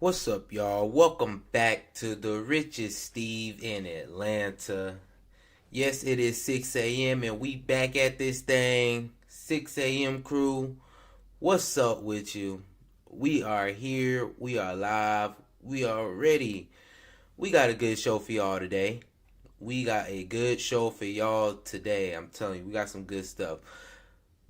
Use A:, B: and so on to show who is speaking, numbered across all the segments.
A: What's up, y'all? Welcome back to the richest Steve in Atlanta. Yes, it is 6 a.m. and we back at this thing. 6 a.m. crew. What's up with you? We are here. We are live. We are ready. We got a good show for y'all today. We got a good show for y'all today. I'm telling you, we got some good stuff.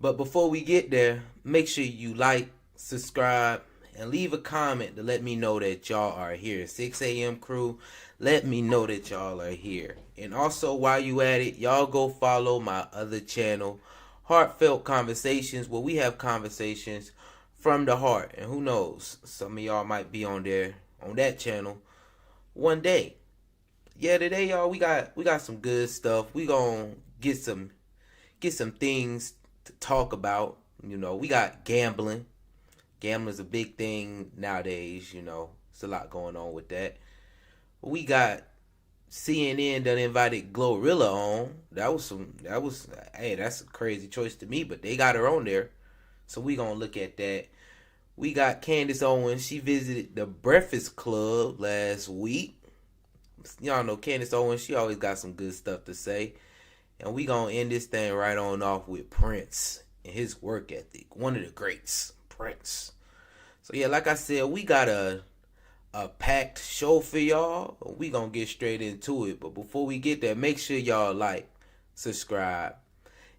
A: But before we get there, make sure you like, subscribe, and leave a comment to let me know that y'all are here. 6 a.m. crew, let me know that y'all are here. And also, while you at it, y'all go follow my other channel, Hartfelt Conversations, where we have conversations from the heart. And who knows, some of y'all might be on there, on that channel, one day. Yeah, today, y'all, we got some good stuff. We gonna get some things to talk about. You know, we got gambling. Gambling's a big thing nowadays, you know. It's a lot going on with that. We got CNN that invited Glorilla on. Hey, that's a crazy choice to me, but they got her on there. So we gonna look at that. We got Candice Owens. She visited the Breakfast Club last week. Y'all know Candice Owens, she always got some good stuff to say. And we gonna end this thing right on off with Prince and his work ethic. One of the greats, Prince. So yeah, like I said, we got a packed show for y'all. We gonna get straight into it. But before we get there, make sure y'all like, subscribe,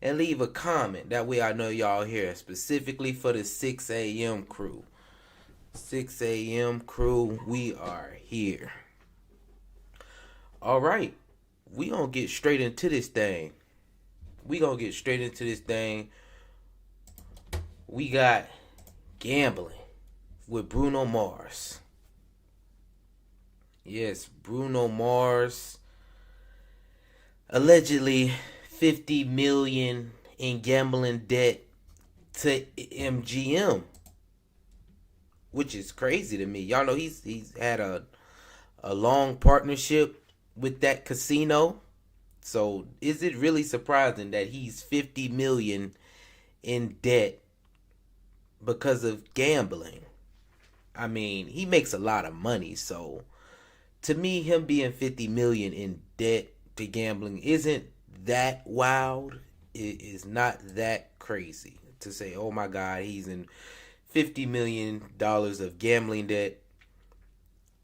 A: and leave a comment. That way I know y'all here, specifically for the 6 a.m. crew. 6 a.m. crew, we are here. All right, we gonna get straight into this thing. We got gambling with Bruno Mars. Yes, Bruno Mars allegedly 50 million in gambling debt to MGM, which is crazy to me. Y'all know he's had a long partnership with that casino. So is it really surprising that he's 50 million in debt because of gambling? I mean, he makes a lot of money, so to me, him being 50 million in debt to gambling isn't that wild. It is not that crazy to say, oh my God, he's in $50 million of gambling debt.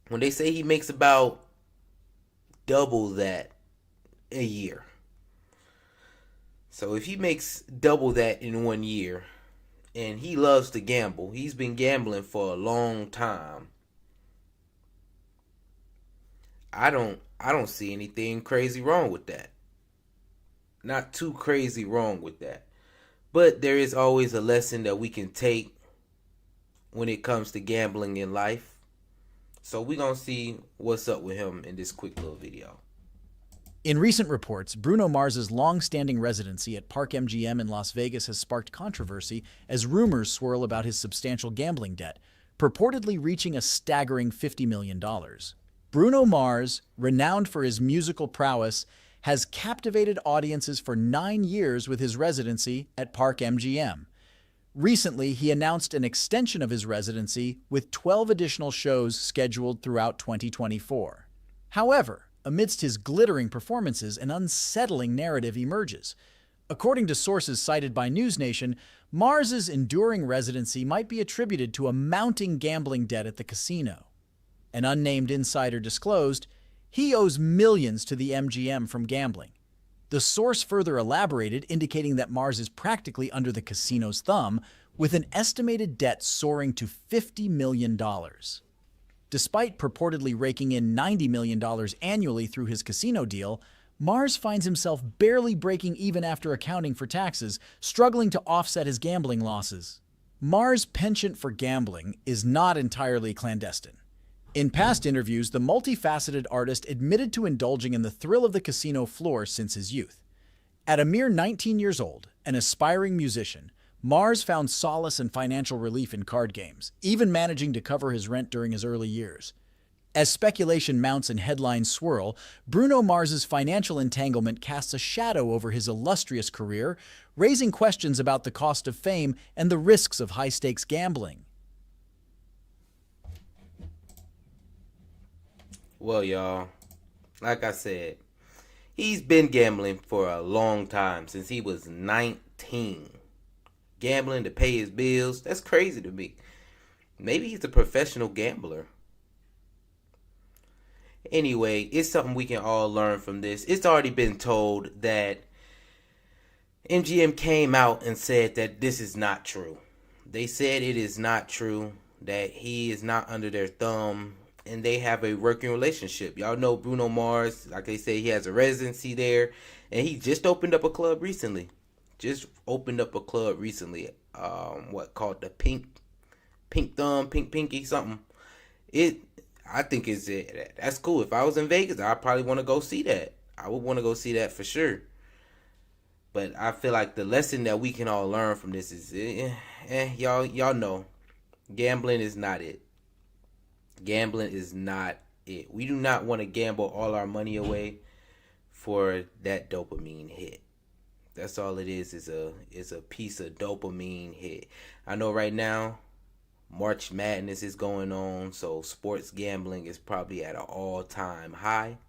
A: When they say he makes about double that a year. So if he makes double that in 1 year, and he loves to gamble, he's been gambling for a long time, I don't see anything crazy wrong with that. Not too crazy wrong with that. But there is always a lesson that we can take when it comes to gambling in life. So we're going to see what's up with him in this quick little video.
B: In recent reports, Bruno Mars's long-standing residency at Park MGM in Las Vegas has sparked controversy as rumors swirl about his substantial gambling debt, purportedly reaching a staggering $50 million. Bruno Mars, renowned for his musical prowess, has captivated audiences for 9 years with his residency at Park MGM. Recently, he announced an extension of his residency with 12 additional shows scheduled throughout 2024. However, amidst his glittering performances, an unsettling narrative emerges. According to sources cited by NewsNation, Mars's enduring residency might be attributed to a mounting gambling debt at the casino. An unnamed insider disclosed he owes millions to the MGM from gambling. The source further elaborated, indicating that Mars is practically under the casino's thumb, with an estimated debt soaring to $50 million. Despite purportedly raking in $90 million annually through his casino deal, Mars finds himself barely breaking even after accounting for taxes, struggling to offset his gambling losses. Mars' penchant for gambling is not entirely clandestine. In past interviews, the multifaceted artist admitted to indulging in the thrill of the casino floor since his youth. At a mere 19 years old, an aspiring musician, Mars found solace and financial relief in card games, even managing to cover his rent during his early years. As speculation mounts and headlines swirl, Bruno Mars's financial entanglement casts a shadow over his illustrious career, raising questions about the cost of fame and the risks of high-stakes gambling.
A: Well, y'all, like I said, he's been gambling for a long time, since he was 19. Gambling to pay his bills. That's crazy to me. Maybe he's a professional gambler. Anyway, it's something we can all learn from this. It's already been told that MGM came out and said that this is not true. They said it is not true, that he is not under their thumb, and they have a working relationship. Y'all know Bruno Mars, like they say, he has a residency there, and he just opened up a club recently. What called the Pink Thumb, Pink Pinky, something. I think that's cool. If I was in Vegas, I'd probably want to go see that. I would want to go see that for sure. But I feel like the lesson that we can all learn from this is, y'all know, gambling is not it. Gambling is not it. We do not want to gamble all our money away for that dopamine hit. That's all it is a piece of dopamine hit. I know right now, March Madness is going on, so sports gambling is probably at an all-time high.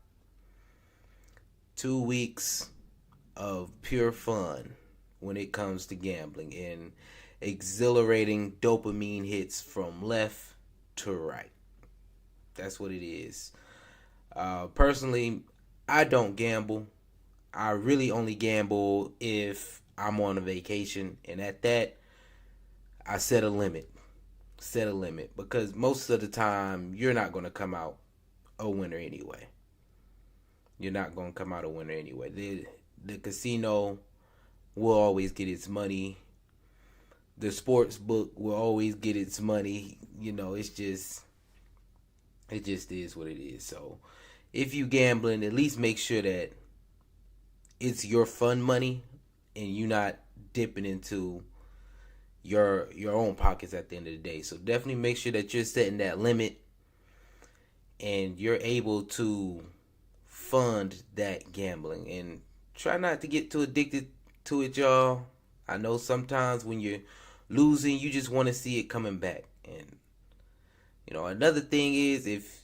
A: 2 weeks of pure fun when it comes to gambling and exhilarating dopamine hits from left to right. That's what it is. Personally, I don't gamble. I really only gamble if I'm on a vacation, and at that, I set a limit. Because most of the time, you're not going to come out a winner anyway. The casino will always get its money. The sports book will always get its money. It just is what it is. So if you gambling, at least make sure that it's your fun money and you're not dipping into your own pockets at the end of the day. So definitely make sure that you're setting that limit and you're able to fund that gambling, and try not to get too addicted to it, y'all. I know sometimes when you're losing, you just want to see it coming back. And another thing is, if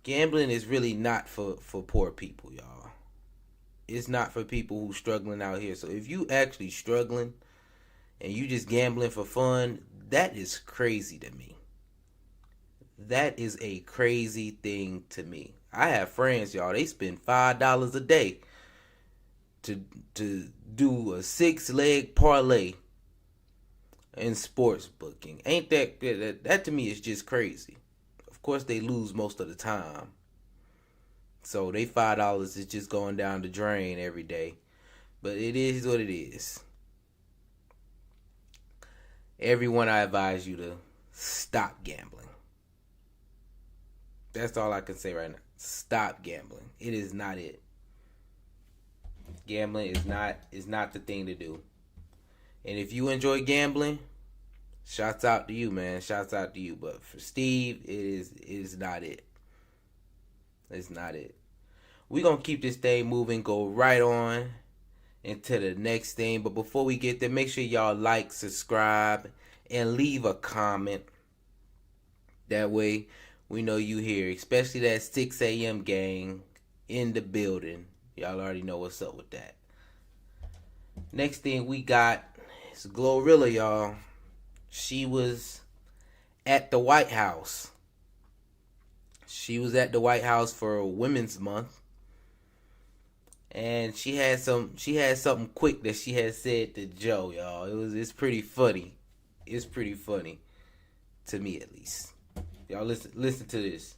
A: gambling is really not for poor people, y'all. It's not for people who struggling out here. So if you actually struggling and you just gambling for fun, that is crazy to me. That is a crazy thing to me. I have friends, y'all, they spend $5 a day to do a 6-leg parlay in sports booking. Ain't that to me is just crazy. Of course they lose most of the time. So they $5 is just going down the drain every day. But it is what it is. Everyone, I advise you to stop gambling. That's all I can say right now. Stop gambling. It is not it. Gambling is not the thing to do. And if you enjoy gambling, shouts out to you, man. Shouts out to you. But for Steve, it is not it. It's not it. We're going to keep this thing moving, go right on into the next thing. But before we get there, make sure y'all like, subscribe, and leave a comment. That way we know you here, especially that 6 a.m. gang in the building. Y'all already know what's up with that. Next thing we got is Glorilla, y'all. She was at the White House. She was at the White House for Women's Month. And she had something quick that she had said to Joe, y'all. It's pretty funny. It's pretty funny. To me, at least. Y'all listen to this.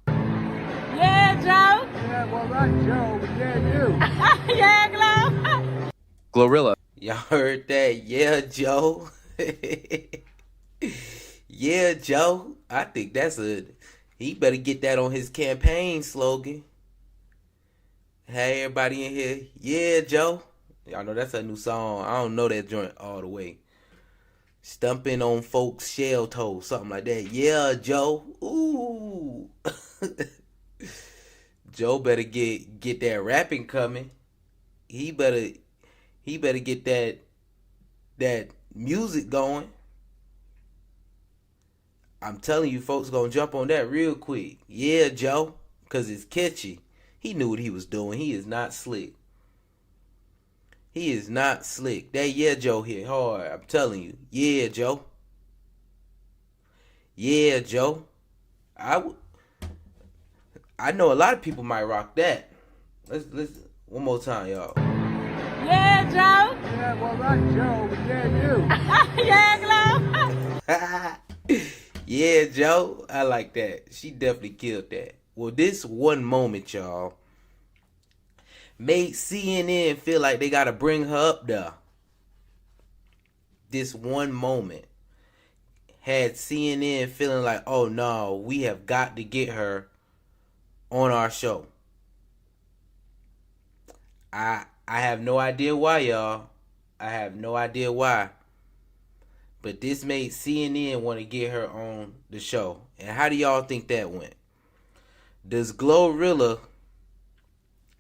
C: Yeah, Joe.
D: Yeah, well, not Joe, but yeah, you.
C: Yeah, Glo.
E: Glorilla.
A: Y'all heard that? Yeah, Joe. Yeah, Joe. I think he better get that on his campaign slogan. Hey, everybody in here. Yeah, Joe. Y'all know that's a new song. I don't know that joint all the way. Stumping on folks' shell toes, something like that. Yeah, Joe. Ooh. Joe better get that rapping coming. He better get that music going. I'm telling you, folks gonna jump on that real quick. Yeah, Joe, because it's catchy. He knew what he was doing. He is not slick. He is not slick. That yeah, Joe hit hard. I'm telling you. Yeah, Joe. Yeah, Joe. I know a lot of people might rock that. Let's one more time, y'all.
C: Yeah, Joe.
D: Yeah, well, not Joe, but yeah, you.
C: Yeah, Glow.
A: Yeah, Joe. I like that. She definitely killed that. Well, this one moment, y'all, made CNN feel like they gotta bring her up there. This one moment had CNN feeling like, oh no, we have got to get her on our show. I have no idea why, y'all. I have no idea why. But this made CNN want to get her on the show. And how do y'all think that went? Does Glorilla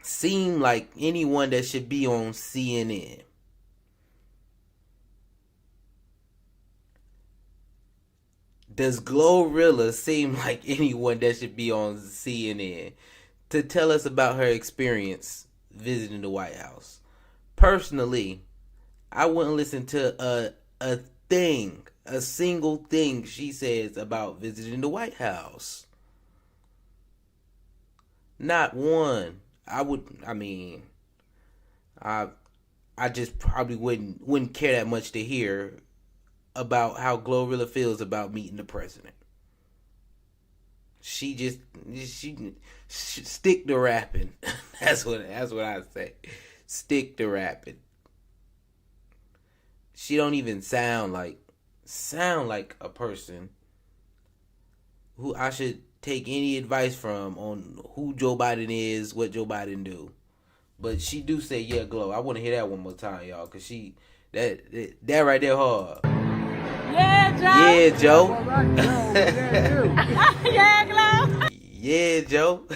A: seem like anyone that should be on CNN? Does Glorilla seem like anyone that should be on CNN to tell us about her experience visiting the White House? Personally, I wouldn't listen to a single thing she says about visiting the White House. Not one. I just probably wouldn't care that much to hear about how Glorilla feels about meeting the president. She stick to rapping. That's what I say. Stick to rapping. She don't even sound like a person who I should take any advice from on who Joe Biden is, what Joe Biden do. But she do say yeah, Glow. I want to hear that one more time, y'all, cause that right there hard.
C: Yeah, Joe.
A: Yeah, Joe.
D: Well, not Joe, but yeah, you.
C: Yeah, Glow.
A: Yeah, Joe.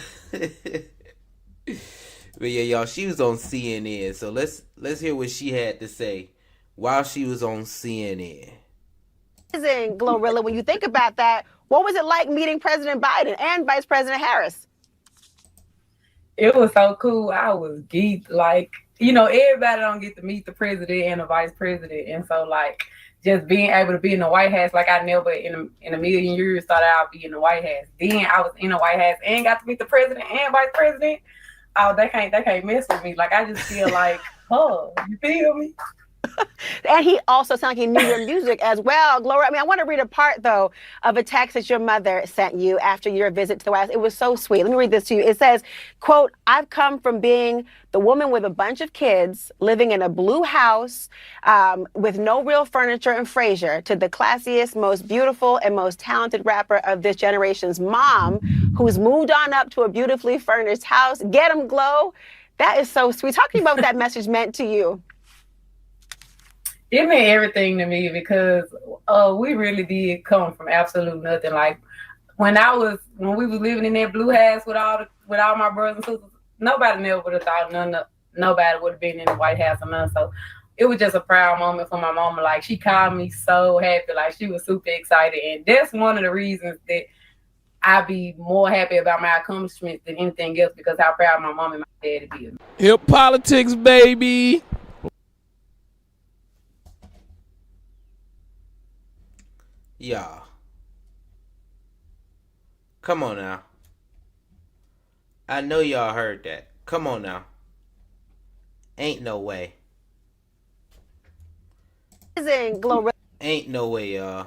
A: But yeah, y'all, she was on CNN. So let's hear what she had to say while she was on CNN.
E: Glorilla, when you think about that, what was it like meeting President Biden and Vice President Harris?
F: It was so cool. I was geeked. Like, everybody don't get to meet the president and the vice president. And so, like, just being able to be in the White House, like I never in a million years thought I'd be in the White House. Then I was in the White House and got to meet the president and vice president. Oh, they can't mess with me. Like, I just feel like, oh, you feel me?
E: And he also sounded like he knew your music as well. Gloria, I want to read a part, though, of a text that your mother sent you after your visit to the White House. It was so sweet. Let me read this to you. It says, quote, I've come from being the woman with a bunch of kids living in a blue house with no real furniture in Frasier to the classiest, most beautiful, and most talented rapper of this generation's mom, who's moved on up to a beautifully furnished house. Get 'em, Glow. That is so sweet. Talk to me about what that message meant to you.
F: It meant everything to me because we really did come from absolute nothing. Like when we was living in that blue house with all my brothers and sisters, nobody never would have thought nobody would have been in the White House or none. So it was just a proud moment for my mama. Like she called me so happy, like she was super excited, and that's one of the reasons that I be more happy about my accomplishments than anything else because how proud my mom and my daddy be.
G: Hip politics, baby.
A: Y'all. Come on now. I know y'all heard that. Come on now. Ain't no way. Ain't no way, y'all.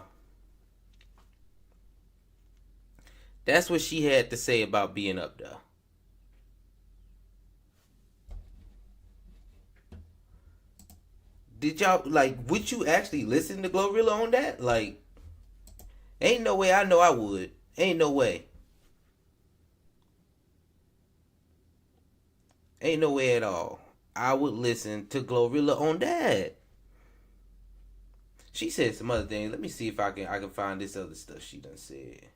A: That's what she had to say about being up there. Did y'all, would you actually listen to Glorilla on that? Ain't no way I know I would. Ain't no way. Ain't no way at all. I would listen to Glorilla on that. She said some other things. Let me see if I can find this other stuff she done said.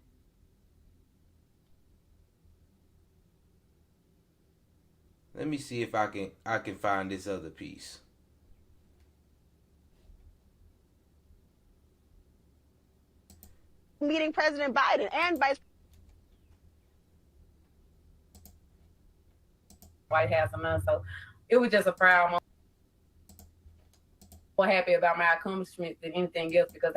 A: Let me see if I can find this other piece.
E: meeting President Biden and Vice
F: White House a month. So it was just a proud moment. More happy about my accomplishments than anything else because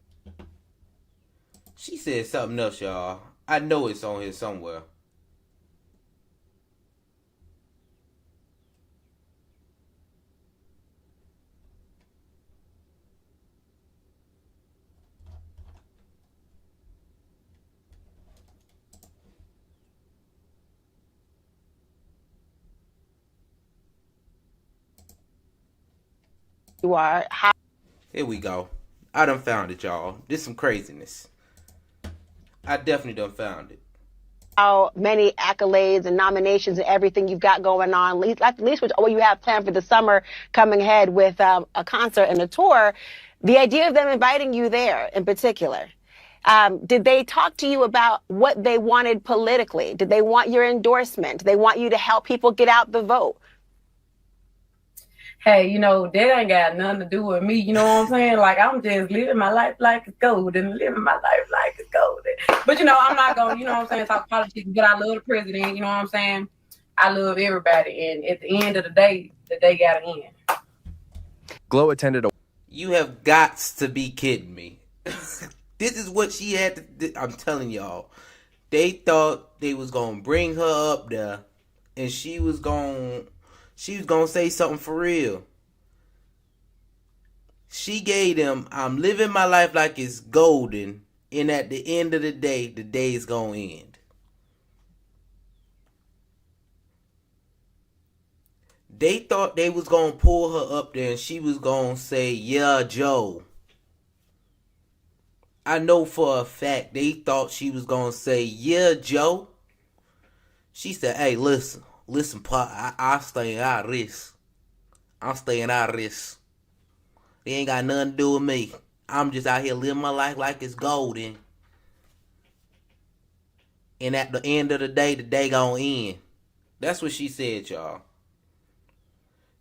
A: She said something else, y'all. I know it's on here somewhere.
E: you are,
A: Here we go. I done found it, y'all. This some craziness. I definitely done found it.
E: how many accolades and nominations and everything you've got going on, at least with what you have planned for the summer coming ahead with a concert and a tour. The idea of them inviting you there in particular, did they talk to you about what they wanted politically? Did they want your endorsement? Did they want you to help people get out the vote?
F: hey, you know, that ain't got nothing to do with me. You know what I'm saying? Like, I'm just living my life like it's golden, living my life like it's golden. But, you know, I'm not going to, you know what I'm saying, talk politics, but I love the president. You know what I'm saying? I love everybody. And at the end of the day got to end.
H: Glow attended a...
A: You have got to be kidding me. This is what she had to do. I'm telling y'all. They thought they was going to bring her up there and she was going to say something for real. She gave them, I'm living my life like it's golden, and at the end of the day is going to end. They thought they was going to pull her up there and she was going to say, yeah, Joe. I know for a fact they thought she was going to say, yeah, Joe. She said, hey, listen, Pa, I'm staying out of this. I'm staying out of this. They ain't got nothing to do with me. I'm just out here living my life like it's golden. And at the end of the day gonna end. That's what she said, y'all.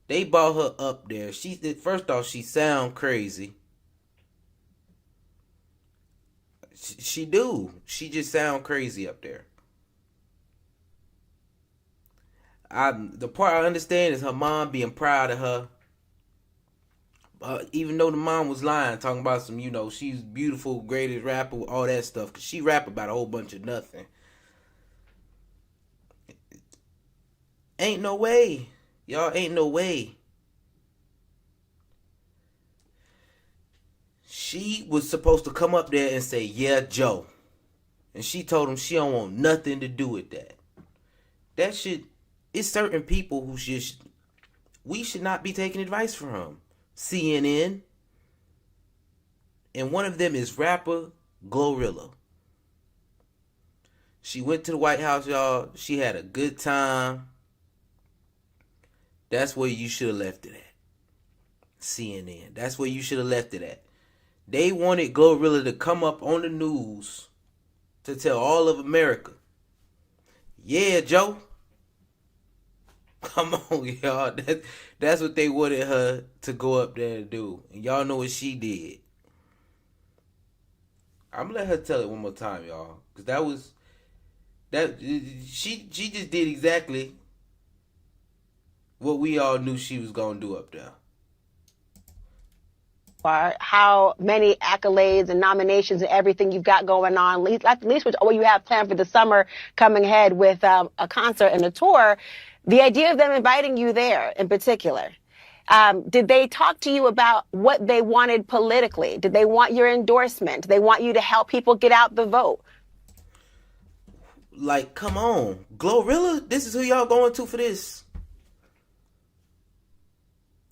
A: They brought her up there. First off, she sound crazy. She do. She just sound crazy up there. The part I understand is her mom being proud of her. Even though the mom was lying, talking about some, you know, she's beautiful, greatest rapper, all that stuff. Because she rap about a whole bunch of nothing. Ain't no way. Y'all, ain't no way. She was supposed to come up there and say, yeah, Joe. And she told him she don't want nothing to do with that. That shit, it's certain people who we should not be taking advice from. CNN. And one of them is rapper Glorilla. She went to the White House, y'all. She had a good time. That's where you should have left it at. CNN. That's where you should have left it at. They wanted Glorilla to come up on the news to tell all of America, yeah, Joe. Come on, y'all. That's what they wanted her to go up there and do. And y'all know what she did. I'm gonna let her tell it one more time, y'all. Because she just did exactly what we all knew she was gonna do up there.
E: How many accolades and nominations and everything you've got going on, at least with what you have planned for the summer coming ahead with a concert and a tour. The idea of them inviting you there in particular, did they talk to you about what they wanted politically? Did they want your endorsement? Did they want you to help people get out the vote?
A: Like, come on. Glorilla? This is who y'all going to for this?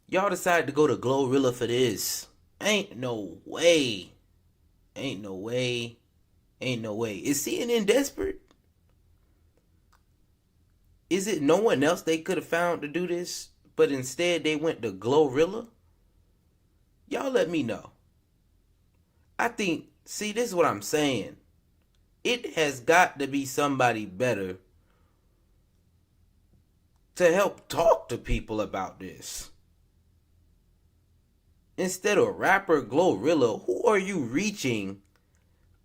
A: Y'all decided to go to Glorilla for this. Ain't no way. Ain't no way. Ain't no way. Is CNN desperate? Is it no one else they could have found to do this, but instead they went to Glorilla? Y'all let me know. I think, see, this is what I'm saying. It has got to be somebody better to help talk to people about this. Instead of rapper Glorilla, who are you reaching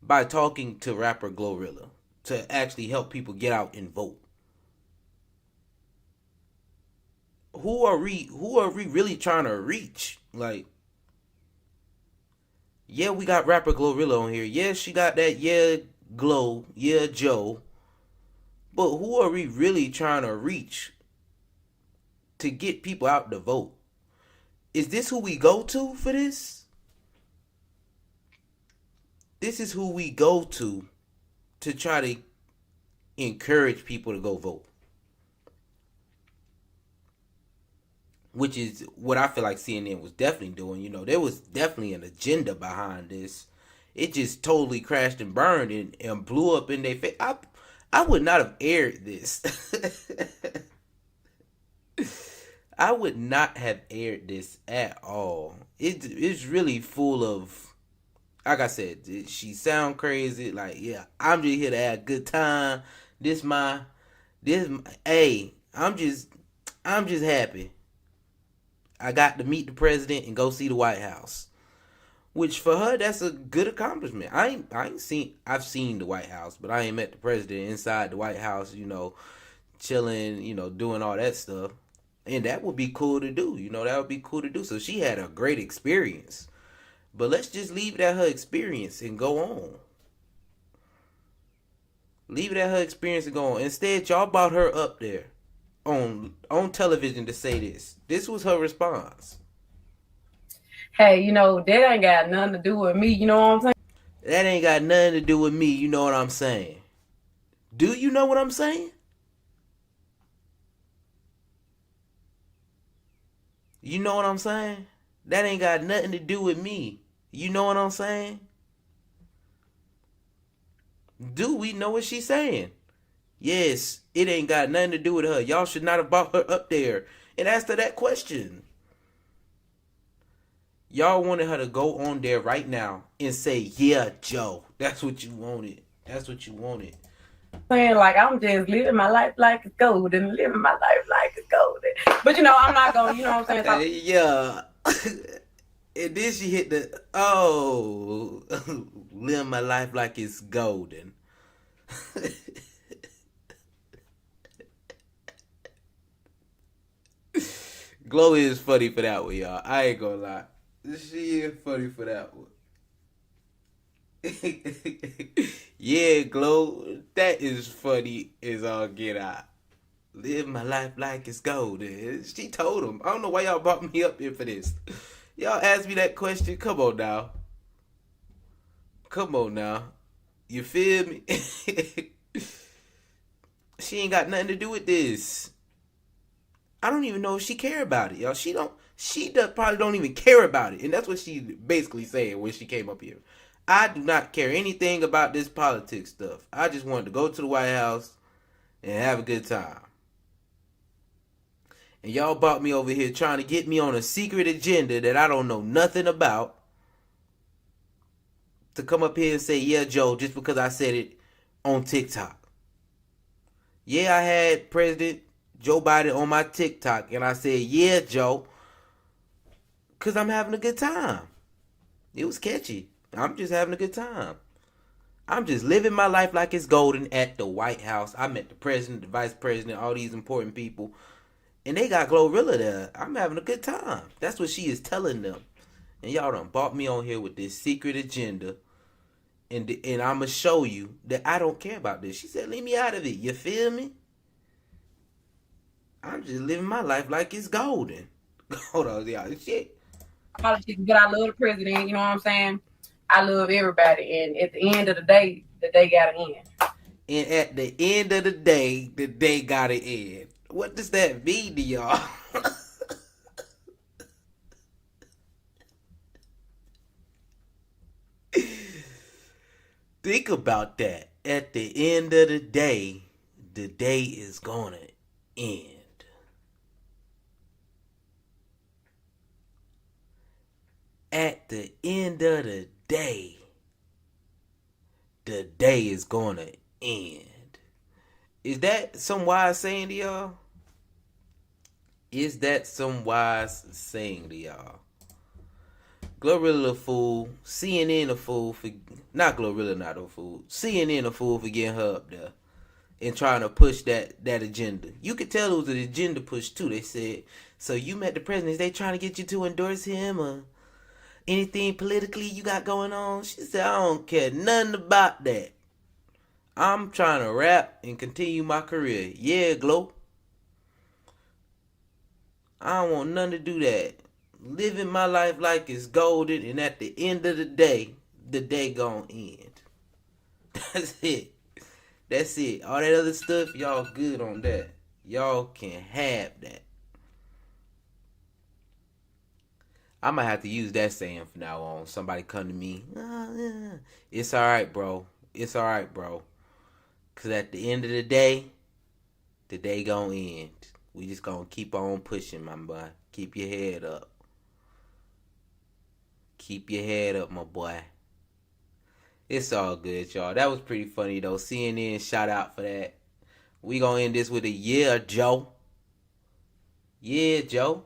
A: by talking to rapper Glorilla to actually help people get out and vote. Who are we really trying to reach? Like, yeah, we got rapper Glorilla on here. Yeah, she got that Glow, Joe. But who are we really trying to reach to get people out to vote? Is this who we go to for this? This is who we go to try to encourage people to go vote. Which is what I feel like CNN was definitely doing. You know, there was definitely an agenda behind this. It just totally crashed and burned and blew up in their face. I would not have aired this. I would not have aired this at all. It's really full of, like I said, she sound crazy. Like, yeah, I'm just here to have a good time. Hey, I'm just happy. I got to meet the president and go see the White House. Which for her, that's a good accomplishment. I've seen the White House, but I ain't met the president inside the White House, you know, chilling, you know, doing all that stuff. And that would be cool to do, you know, that would be cool to do. So she had a great experience. But let's just leave it at her experience and go on. Leave it at her experience and go on. Instead, y'all brought her up there on television to say this. This was her response.
F: Hey, you know, that ain't got nothing to do with me, you know what I'm saying?
A: That ain't got nothing to do with me, you know what I'm saying? Do you know what I'm saying? You know what I'm saying? That ain't got nothing to do with me. You know what I'm saying? Do we know what she's saying? Yes, it ain't got nothing to do with her. Y'all should not have brought her up there and asked her that question. Y'all wanted her to go on there right now and say, yeah, Joe. That's what you wanted. That's what you wanted.
F: Saying like I'm just living my life like it's golden, living my life like it's golden. But you know, I'm not going, you know what I'm saying?
A: Yeah. And then she hit the, live my life like it's golden. Glow is funny for that one, y'all. I ain't gonna lie. She is funny for that one. Yeah, Glow, that is funny as all get out. Live my life like it's golden. She told him. I don't know why y'all brought me up here for this. Y'all asked me that question. Come on now. Come on now. You feel me? She ain't got nothing to do with this. I don't even know if she care about it, y'all. She probably don't even care about it. And that's what she basically said when she came up here. I do not care anything about this politics stuff. I just wanted to go to the White House and have a good time. And y'all brought me over here trying to get me on a secret agenda that I don't know nothing about. To come up here and say, yeah, Joe, just because I said it on TikTok. Yeah, I had President Joe Biden on my TikTok. And I said, yeah, Joe. Because I'm having a good time. It was catchy. I'm just having a good time. I'm just living my life like it's golden at the White House. I met the president, the vice president, all these important people. And they got Glorilla there. I'm having a good time. That's what she is telling them. And y'all done bought me on here with this secret agenda. And I'm going to show you that I don't care about this. She said, leave me out of it. You feel me? I'm just living my life like it's golden. Hold on, y'all. Shit.
F: Politics, but I love the president, you know what I'm saying? I love everybody. And at the end of the day gotta end.
A: And at the end of the day gotta end. What does that mean to y'all? Think about that. At the end of the day is gonna end. At the end of the day is gonna end. Is that some wise saying to y'all? Is that some wise saying to y'all? Glorilla a fool. CNN a fool for not Glorilla, not a fool. CNN a fool for getting her up there and trying to push that agenda. You could tell it was an agenda push too. They said, so you met the president. Is they trying to get you to endorse him or anything politically you got going on? She said, I don't care nothing about that. I'm trying to rap and continue my career. Yeah, Glo. I don't want nothing to do that. Living my life like it's golden, and at the end of the day gonna end. That's it. That's it. All that other stuff, y'all good on that. Y'all can have that. I might have to use that saying from now on. Somebody come to me, it's alright, bro. It's alright, bro. Because at the end of the day gonna end. We just gonna keep on pushing, my boy. Keep your head up. Keep your head up, my boy. It's all good, y'all. That was pretty funny, though. CNN, shout out for that. We gonna end this with a yeah, Joe. Yeah, Joe.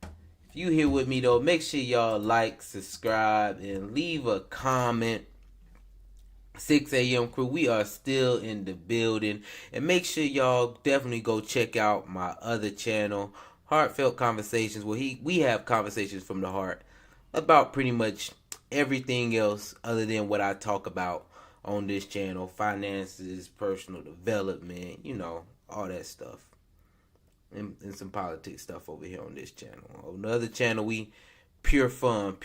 A: If you here with me, though, make sure y'all like, subscribe, and leave a comment. 6 a.m. crew, we are still in the building. And make sure y'all definitely go check out my other channel, Hartfelt Conversations, where we have conversations from the heart about pretty much everything else other than what I talk about on this channel. Finances, personal development, you know, all that stuff. And some politics stuff over here on this channel. On the other channel, we pure fun.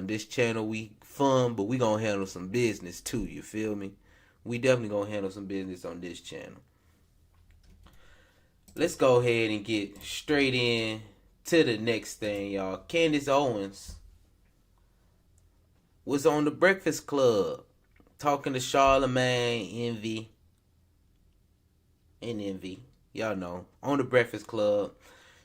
A: This channel, we fun, but we gonna handle some business too, you feel me? We definitely gonna handle some business on this channel. Let's go ahead and get straight in to the next thing, y'all. Candice Owens was on the Breakfast Club talking to Charlamagne, Envy. Y'all know, on the Breakfast Club.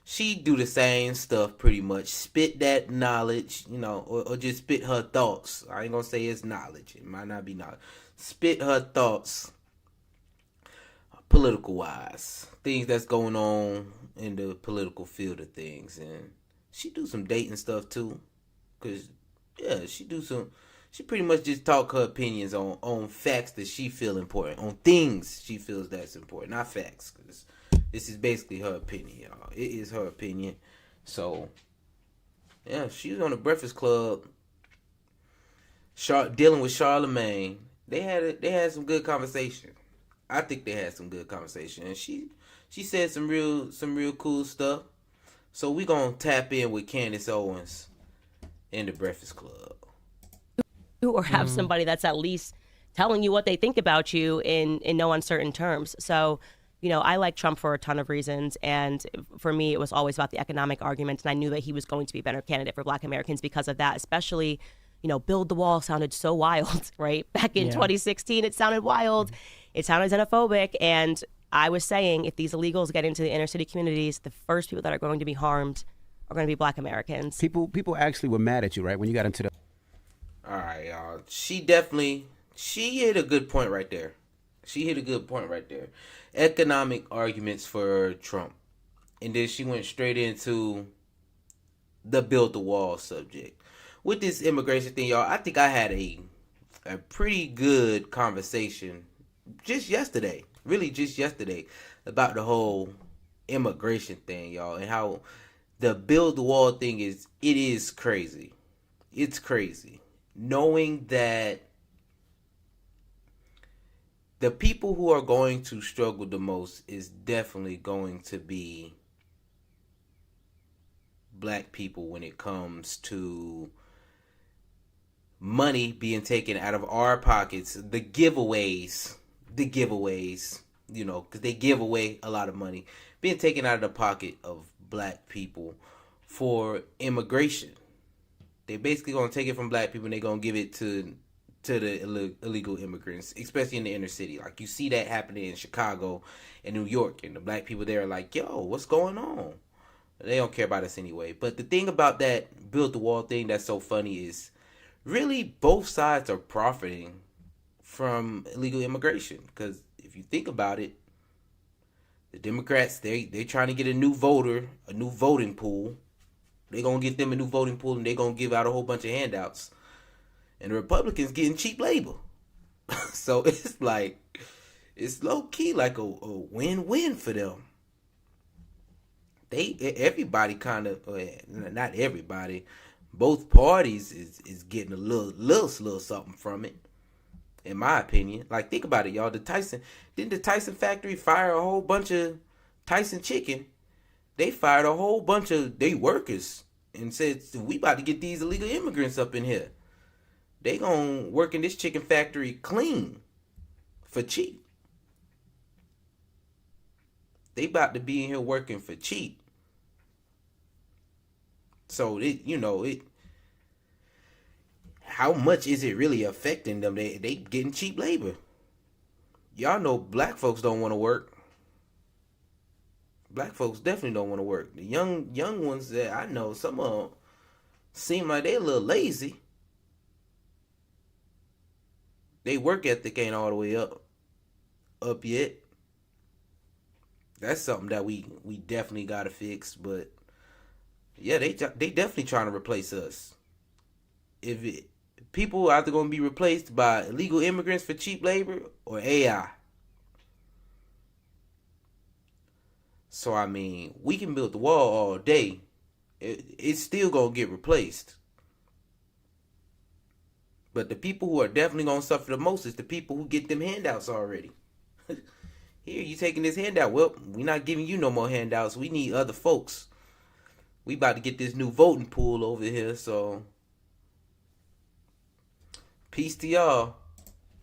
A: She do the same stuff pretty much. Spit that knowledge, you know, or just spit her thoughts. I ain't gonna say it's knowledge. It might not be knowledge. Spit her thoughts, political wise. Things that's going on in the political field of things. And she do some dating stuff too. Cause yeah, she pretty much just talk her opinions on facts that she feel important. On things she feels that's important. Not facts. Cause this is basically her opinion, y'all. It is her opinion. So, yeah, she was on the Breakfast Club dealing with Charlamagne. They had some good conversation. I think they had some good conversation. And she said some real cool stuff. So we gonna tap in with Candice Owens in the Breakfast Club.
I: Or have somebody that's at least telling you what they think about you in no uncertain terms. So, you know, I like Trump for a ton of reasons. And for me, it was always about the economic argument. And I knew that he was going to be a better candidate for Black Americans because of that, especially, you know, build the wall sounded so wild, right? Back in 2016, it sounded wild. It sounded xenophobic. And I was saying, if these illegals get into the inner city communities, the first people that are going to be harmed are going to be Black Americans.
J: People actually were mad at you, right? When you got into the...
A: All right, y'all. She hit a good point right there. Economic arguments for Trump. And then she went straight into the build the wall subject. With this immigration thing, y'all, I think I had a pretty good conversation just yesterday, about the whole immigration thing, y'all, and how the build the wall thing is crazy. It's crazy. Knowing that the people who are going to struggle the most is definitely going to be Black people when it comes to money being taken out of our pockets. The giveaways, you know, because they give away a lot of money being taken out of the pocket of Black people for immigration. They're basically going to take it from Black people and they're going to give it to the illegal immigrants, especially in the inner city. Like, you see that happening in Chicago and New York, and the Black people there are like, yo, what's going on? They don't care about us anyway. But the thing about that build the wall thing that's so funny is really both sides are profiting from illegal immigration. Because if you think about it, the Democrats, they're trying to get a new voting pool. They gonna get them a new voting pool, and they gonna give out a whole bunch of handouts. And the Republicans getting cheap labor. So it's like, it's low key like a win-win for them. Everybody kind of, not everybody, both parties is getting a little something from it, in my opinion. Like, think about it, y'all. Didn't the Tyson factory fire a whole bunch of Tyson chicken? They fired a whole bunch of their workers and said, we about to get these illegal immigrants up in here. They gonna work in this chicken factory clean for cheap. They about to be in here working for cheap. So how much is it really affecting them? They getting cheap labor. Y'all know black folks don't want to work. Black folks definitely don't want to work. The young ones that I know, some of them seem like they a little lazy. They work ethic ain't all the way up yet. That's something that we definitely gotta fix. But yeah, they definitely trying to replace us. People are either gonna be replaced by illegal immigrants for cheap labor or AI. So I mean, we can build the wall all day. It's still gonna get replaced. But the people who are definitely gonna suffer the most is the people who get them handouts already. Here, you taking this handout. Well, we not giving you no more handouts. We need other folks. We about to get this new voting pool over here, so peace to y'all.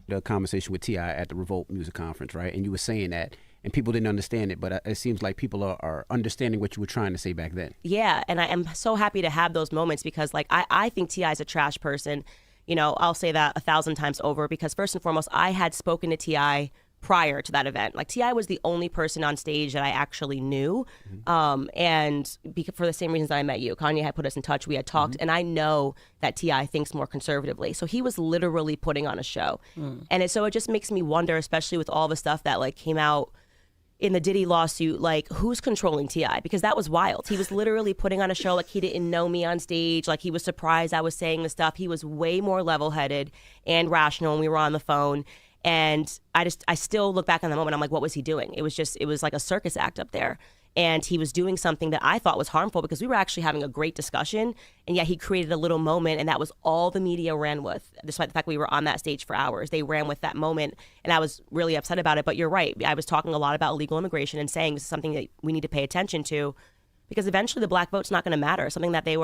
J: The conversation with T.I. at the Revolt Music Conference, right? And you were saying that, and people didn't understand it, but it seems like people are understanding what you were trying to say back then.
I: Yeah, and I am so happy to have those moments because, like, I think T.I. is a trash person. You know, I'll say that 1,000 times over because first and foremost, I had spoken to T.I. prior to that event. Like, T.I. was the only person on stage that I actually knew. And for the same reasons that I met you, Kanye had put us in touch. We had talked, and I know that T.I. thinks more conservatively. So he was literally putting on a show. And so it just makes me wonder, especially with all the stuff that like came out in the Diddy lawsuit, like who's controlling T.I.? Because that was wild. He was literally putting on a show like he didn't know me on stage. Like he was surprised I was saying the stuff. He was way more level-headed and rational when we were on the phone. And I still look back on the moment. I'm like, what was he doing? It was like a circus act up there. And he was doing something that I thought was harmful because we were actually having a great discussion. And yet he created a little moment, and that was all the media ran with, despite the fact we were on that stage for hours. They ran with that moment, and I was really upset about it. But you're right. I was talking a lot about illegal immigration and saying this is something that we need to pay attention to because eventually the black vote's not going to matter. Something that they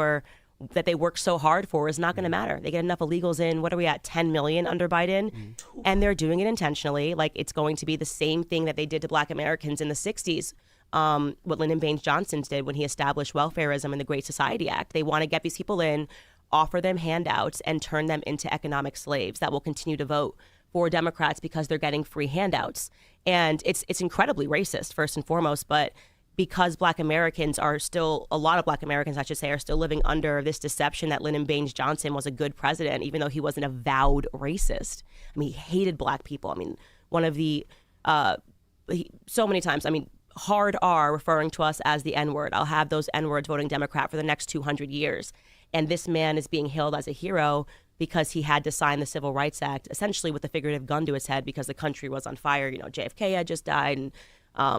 I: worked so hard for is not going to matter. They get enough illegals in. What are we at? 10 million under Biden? And they're doing it intentionally. Like it's going to be the same thing that they did to black Americans in the 60s. What Lyndon Baines Johnson did when he established welfarism and the Great Society Act. They want to get these people in, offer them handouts, and turn them into economic slaves that will continue to vote for Democrats because they're getting free handouts. And it's incredibly racist, first and foremost, but because black Americans are still, a lot of black Americans, I should say, are still living under this deception that Lyndon Baines Johnson was a good president, even though he was an avowed racist. I mean, he hated black people. I mean, one of the, so many times, I mean, hard R referring to us as the N-word. I'll have those N-words voting Democrat for the next 200 years. And this man is being hailed as a hero because he had to sign the Civil Rights Act, essentially with a figurative gun to his head because the country was on fire. You know, JFK had just died and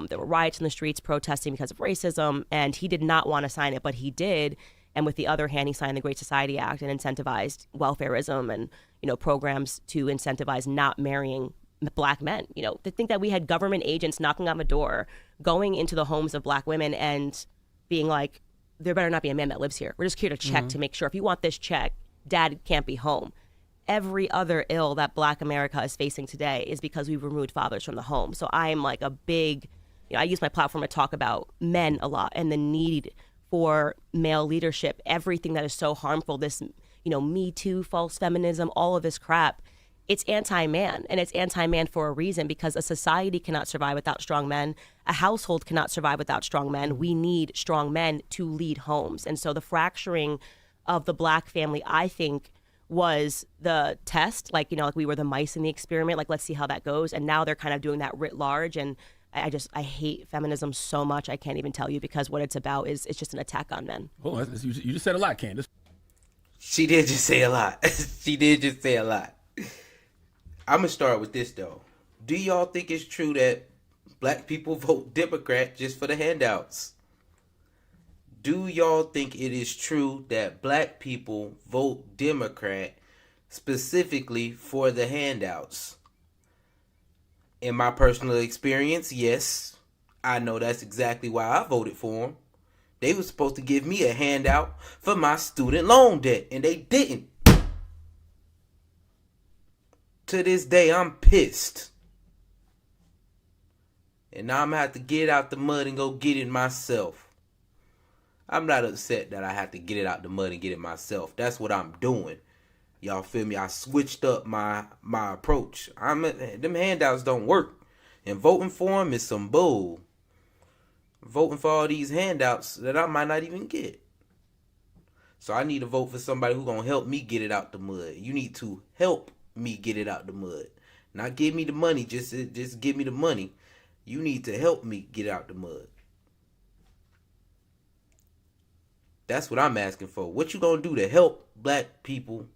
I: there were riots in the streets protesting because of racism. And he did not want to sign it, but he did. And with the other hand, he signed the Great Society Act and incentivized welfarism and, you know, programs to incentivize not marrying black men. You know, to think that we had government agents knocking on the door, going into the homes of black women and being like, there better not be a man that lives here. We're just here to check to make sure. If you want this check, dad can't be home. Every other ill that black America is facing today is because we've removed fathers from the home. So I am like a big, you know, I use my platform to talk about men a lot and the need for male leadership, everything that is so harmful, this, you know, Me Too, false feminism, all of this crap. It's anti-man, and it's anti-man for a reason because a society cannot survive without strong men. A household cannot survive without strong men. We need strong men to lead homes. And so the fracturing of the black family, I think, was the test. Like, you know, like we were the mice in the experiment. Like, let's see how that goes. And now they're kind of doing that writ large. And I hate feminism so much. I can't even tell you, because what it's about is it's just an attack on men.
D: Oh, you just said a lot, Candice.
A: She did just say a lot. She did just say a lot. I'm going to start with this, though. Do y'all think it's true that black people vote Democrat just for the handouts? Do y'all think it is true that black people vote Democrat specifically for the handouts? In my personal experience, yes. I know that's exactly why I voted for them. They were supposed to give me a handout for my student loan debt, and they didn't. To this day, I'm pissed. And now I'm going to have to get out the mud and go get it myself. I'm not upset that I have to get it out the mud and get it myself. That's what I'm doing. Y'all feel me? I switched up my approach. Them handouts don't work. And voting for them is some bull. Voting for all these handouts that I might not even get. So I need to vote for somebody who's going to help me get it out the mud. You need to help me get it out the mud. Not give me the money, just give me the money. You need to help me get out the mud. That's what I'm asking for. What you going to do to help black people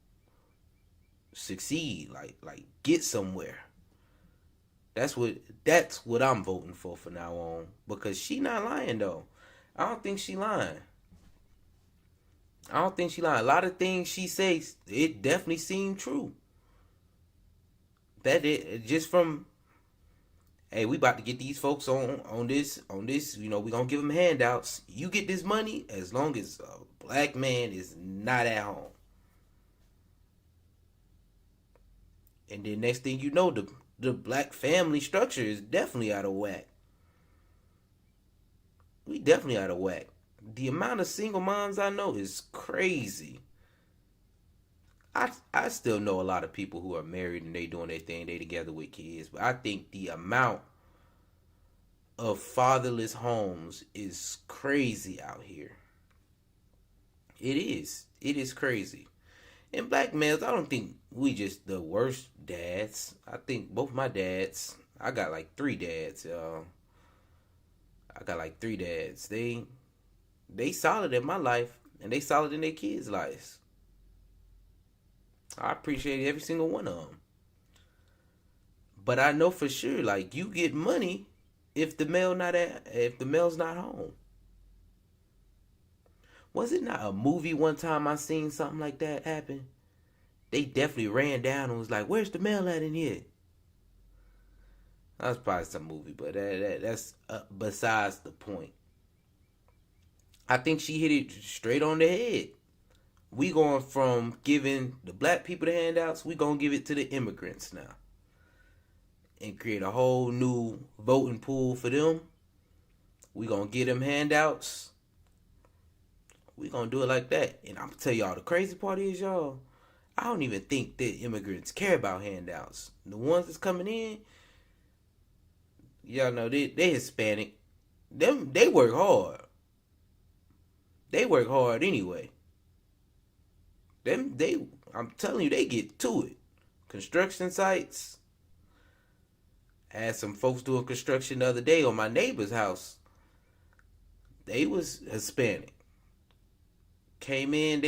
A: succeed, like get somewhere? That's what I'm voting for now on, because she not lying though. I don't think she lying. A lot of things she says, it definitely seemed true. That it just from, hey, we about to get these folks on this, we gonna give them handouts. You get this money as long as a black man is not at home. And then next thing you know, the black family structure is definitely out of whack. We definitely out of whack. The amount of single moms I know is crazy. I still know a lot of people who are married and they doing their thing, they together with kids. But I think the amount of fatherless homes is crazy out here. It is. It is crazy. And black males, I don't think we just the worst dads. I think both my dads, I got like 3 dads, y'all. I got like 3 dads. They solid in my life, and they solid in their kids' lives. I appreciate every single one of them. But I know for sure, like, you get money if the male's not home. Was it not a movie one time I seen something like that happen? They definitely ran down and was like, "Where's the male at in here?" That was probably some movie, but that's besides the point. I think she hit it straight on the head. We going from giving the black people the handouts, we gonna give it to the immigrants now. And create a whole new voting pool for them. We gonna give them handouts. We gonna do it like that. And I'm gonna tell y'all, the crazy part is, y'all, I don't even think that immigrants care about handouts. The ones that's coming in, y'all know they Hispanic. They work hard. They work hard anyway. I'm telling you, they get to it. Construction sites. I had some folks doing construction the other day on my neighbor's house. They was Hispanic. Came in,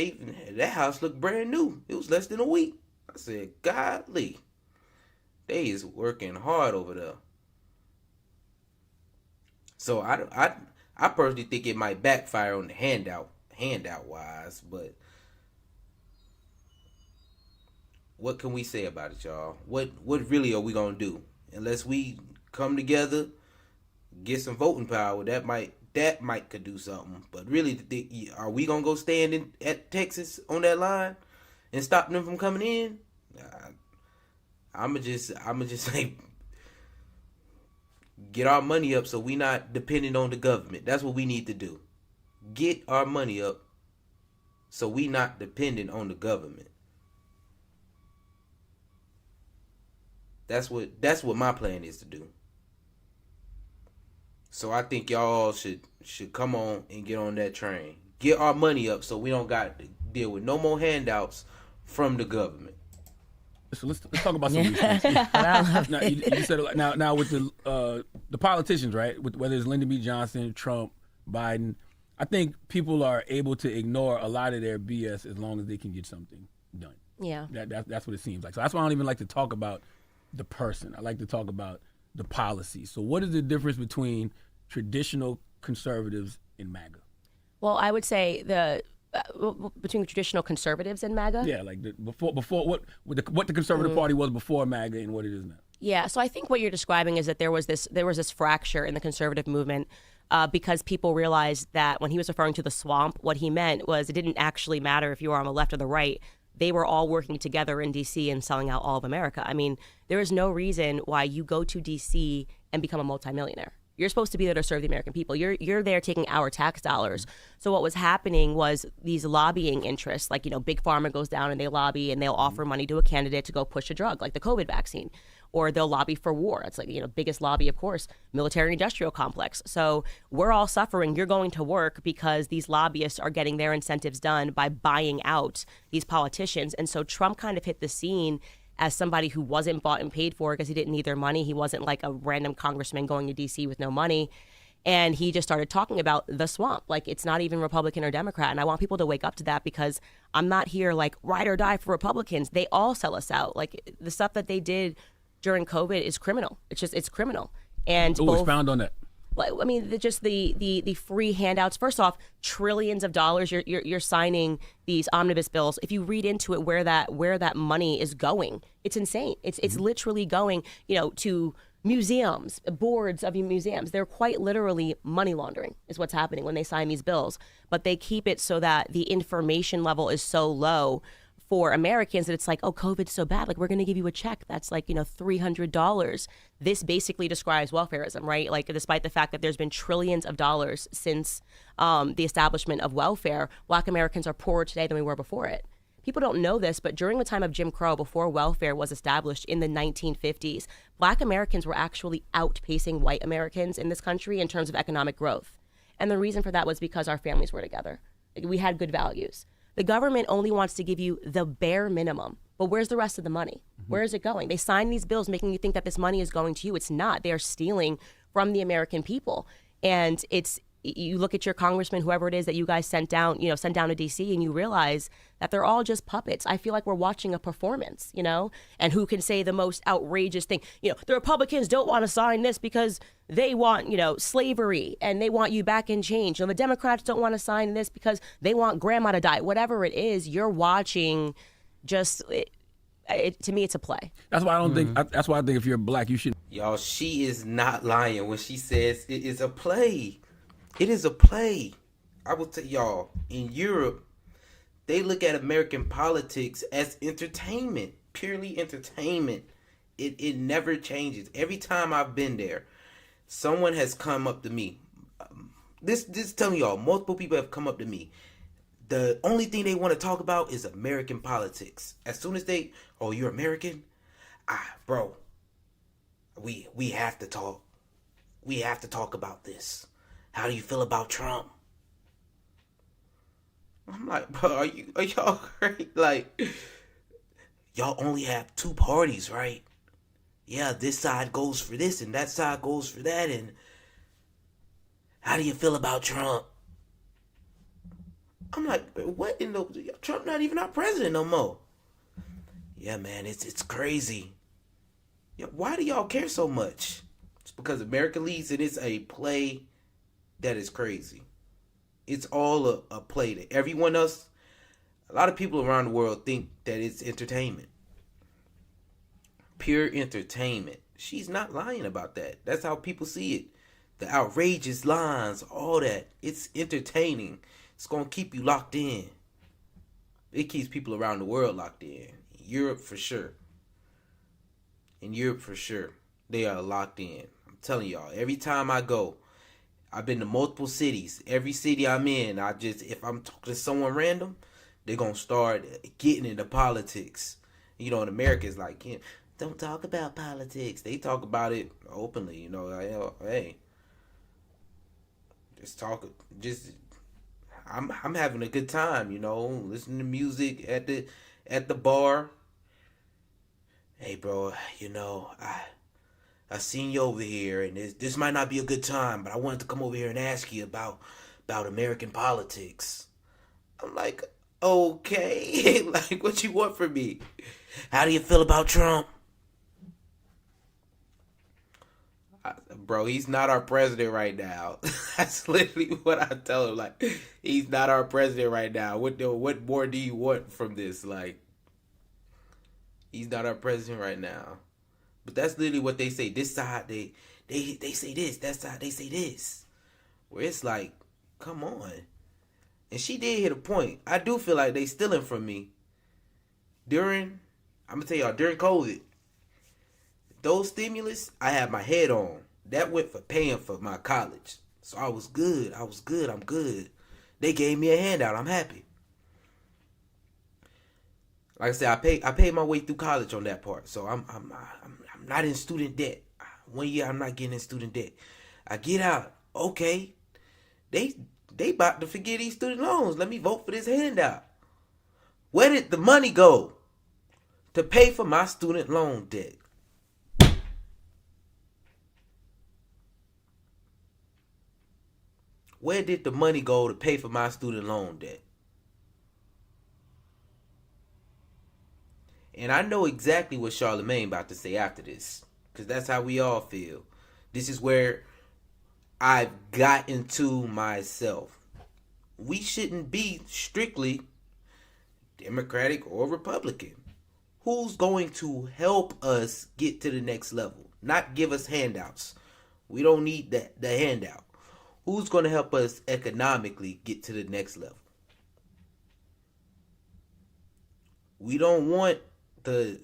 A: that house looked brand new. It was less than a week. I said, "Godly, they is working hard over there." So I personally think it might backfire on the handout wise, but what can we say about it, y'all? What really are we gonna do? Unless we come together, get some voting power, that might could do something. But really, are we gonna go stand at Texas on that line and stop them from coming in? I'ma just say, get our money up so we not dependent on the government. That's what we need to do. Get our money up so we not dependent on the government. That's what my plan is to do. So I think y'all should come on and get on that train. Get our money up so we don't got to deal with no more handouts from the government.
D: So let's talk about some of these things. Now, you said now with the the politicians, right? Whether it's Lyndon B. Johnson, Trump, Biden, I think people are able to ignore a lot of their BS as long as they can get something done.
I: Yeah.
D: That's what it seems like. So that's why I don't even like to talk about the person. I like to talk about the policy. So what is the difference between traditional conservatives and MAGA?
I: Well, I would say between the traditional conservatives and MAGA.
D: Yeah, like before what the Conservative Party was before MAGA and what it is now.
I: Yeah, so I think what you're describing is that there was this fracture in the conservative movement because people realized that when he was referring to the swamp, what he meant was it didn't actually matter if you were on the left or the right. They were all working together in D.C. and selling out all of America. I mean, there is no reason why you go to D.C. and become a multimillionaire. You're supposed to be there to serve the American people. You're there taking our tax dollars. So what was happening was these lobbying interests, like, Big Pharma goes down and they lobby and they'll offer money to a candidate to go push a drug, like the COVID vaccine. Or they'll lobby for war. It's like, biggest lobby, of course, military-industrial complex. So we're all suffering. You're going to work because these lobbyists are getting their incentives done by buying out these politicians. And so Trump kind of hit the scene as somebody who wasn't bought and paid for because he didn't need their money. He wasn't like a random congressman going to D.C. with no money. And he just started talking about the swamp. Like, it's not even Republican or Democrat. And I want people to wake up to that because I'm not here like ride or die for Republicans. They all sell us out. Like, the stuff that they did during COVID is criminal. It's criminal. And
D: expound on that.
I: I mean, the free handouts. First off, trillions of dollars. You're signing these omnibus bills. If you read into it, where that money is going, it's insane. It's literally going, to museums, boards of museums. They're quite literally money laundering is what's happening when they sign these bills. But they keep it so that the information level is so low for Americans that it's like, oh, COVID's so bad. Like, we're going to give you a check that's like, $300. This basically describes welfarism, right? Like, despite the fact that there's been trillions of dollars since the establishment of welfare, Black Americans are poorer today than we were before it. People don't know this, but during the time of Jim Crow, before welfare was established in the 1950s, Black Americans were actually outpacing white Americans in this country in terms of economic growth. And the reason for that was because our families were together. We had good values. The government only wants to give you the bare minimum. But where's the rest of the money? Where is it going? They sign these bills making you think that this money is going to you. It's not. They are stealing from the American people. And you look at your congressman, whoever it is that you guys sent down to D.C., and you realize that they're all just puppets. I feel like we're watching a performance, and who can say the most outrageous thing. The Republicans don't want to sign this because they want, slavery and they want you back in change. The Democrats don't want to sign this because they want grandma to die. Whatever it is, you're watching to me, it's a play.
D: That's why I don't think, that's why I think if you're Black, you should.
A: Y'all, she is not lying when she says it is a play. It is a play. I will tell y'all, in Europe, they look at American politics as entertainment, purely entertainment. It never changes. Every time I've been there, someone has come up to me. This telling y'all, multiple people have come up to me. The only thing they want to talk about is American politics. As soon as you're American? Bro, we have to talk. We have to talk about this. How do you feel about Trump? I'm like, bro, are y'all great? Like, y'all only have two parties, right? Yeah, this side goes for this and that side goes for that. And how do you feel about Trump? I'm like, what in the... Trump not even our president no more. Yeah, man, it's crazy. Yeah, why do y'all care so much? It's because America leads and it's a play that is crazy. It's all a play that everyone else, a lot of people around the world think that it's entertainment. Pure entertainment. She's not lying about that. That's how people see it. The outrageous lines, all that. It's entertaining. It's going to keep you locked in. It keeps people around the world locked in. Europe for sure. In Europe for sure. They are locked in. I'm telling y'all, every time I go, I've been to multiple cities. Every city I'm in, if I'm talking to someone random, they're going to start getting into politics. In America, it's like, don't talk about politics. They talk about it openly, like, hey, just talk. I'm having a good time, listening to music at the bar. Hey, bro, I seen you over here, and this might not be a good time, but I wanted to come over here and ask you about American politics. I'm like, okay, like, what you want from me? How do you feel about Trump? Bro, he's not our president right now. That's literally what I tell him. Like, he's not our president right now. What more do you want from this? Like, he's not our president right now. But that's literally what they say. This side, they say this. That side, they say this. Where it's like, come on. And she did hit a point. I do feel like they stealing from me. I'm going to tell y'all, during COVID, those stimulus, I had my head on. That went for paying for my college. So I was good. I'm good. They gave me a handout. I'm happy. Like I said, I paid my way through college on that part. So I'm not in student debt. 1 year I'm not getting in student debt. I get out. Okay. They about to forget these student loans. Let me vote for this handout. Where did the money go to pay for my student loan debt? Where did the money go to pay for my student loan debt? And I know exactly what Charlamagne about to say after this, because that's how we all feel. This is where I've gotten to myself. We shouldn't be strictly Democratic or Republican. Who's going to help us get to the next level? Not give us handouts. We don't need the handout. Who's going to help us economically get to the next level? We don't want we're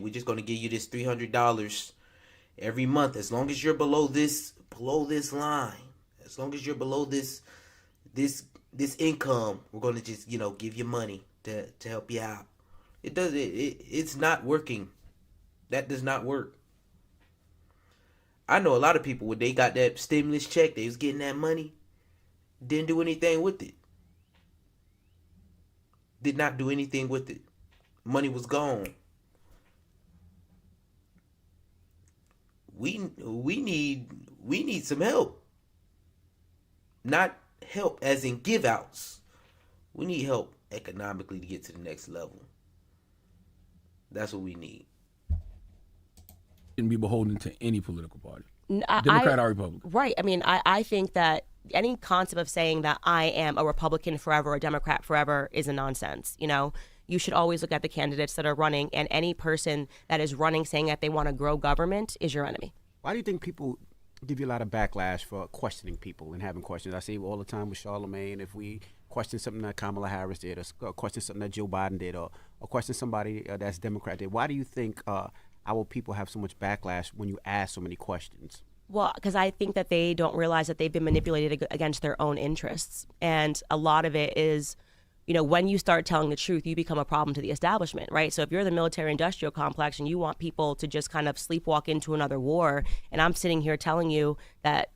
A: just going to give you this $300 every month as long as you're below this line. As long as you're below this income, we're going to just, give you money to help you out. It's not working. That does not work. I know a lot of people, when they got that stimulus check, they was getting that money, didn't do anything with it. Did not do anything with it. Money was gone. We need some help. Not help as in give outs. We need help economically to get to the next level. That's what we need.
D: Shouldn't be beholden to any political party, Democrat or Republican.
I: Right. I mean, I think that any concept of saying that I am a Republican forever, a Democrat forever is a nonsense. You should always look at the candidates that are running, and any person that is running saying that they want to grow government is your enemy.
J: Why do you think people give you a lot of backlash for questioning people and having questions? I see all the time with Charlamagne, if we question something that Kamala Harris did, or question something that Joe Biden did, or question somebody that's Democrat did, why do you think our people have so much backlash when you ask so many questions?
I: Well, because I think that they don't realize that they've been manipulated against their own interests. And a lot of it is, when you start telling the truth, you become a problem to the establishment, right? So if you're the military industrial complex and you want people to just kind of sleepwalk into another war, and I'm sitting here telling you that,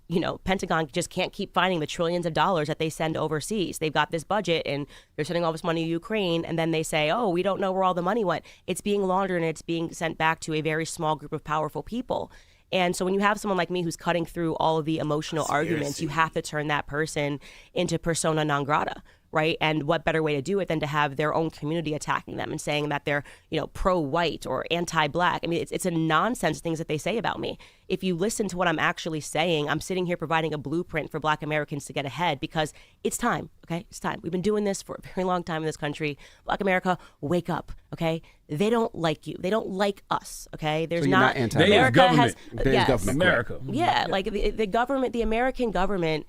I: Pentagon just can't keep finding the trillions of dollars that they send overseas. They've got this budget and they're sending all this money to Ukraine, and then they say, oh, we don't know where all the money went. It's being laundered and it's being sent back to a very small group of powerful people. And so when you have someone like me who's cutting through all of the emotional arguments, you have to turn that person into persona non grata, right? And what better way to do it than to have their own community attacking them and saying that they're, pro-white or anti-black. I mean, it's a nonsense things that they say about me. If you listen to what I'm actually saying, I'm sitting here providing a blueprint for Black Americans to get ahead, because it's time, okay? It's time. We've been doing this for a very long time in this country. Black America, wake up, okay? They don't like you. They don't like us, okay? There's
J: so you're not
D: anti- America has
I: yes,
D: America.
I: Yeah, like the government, the American government.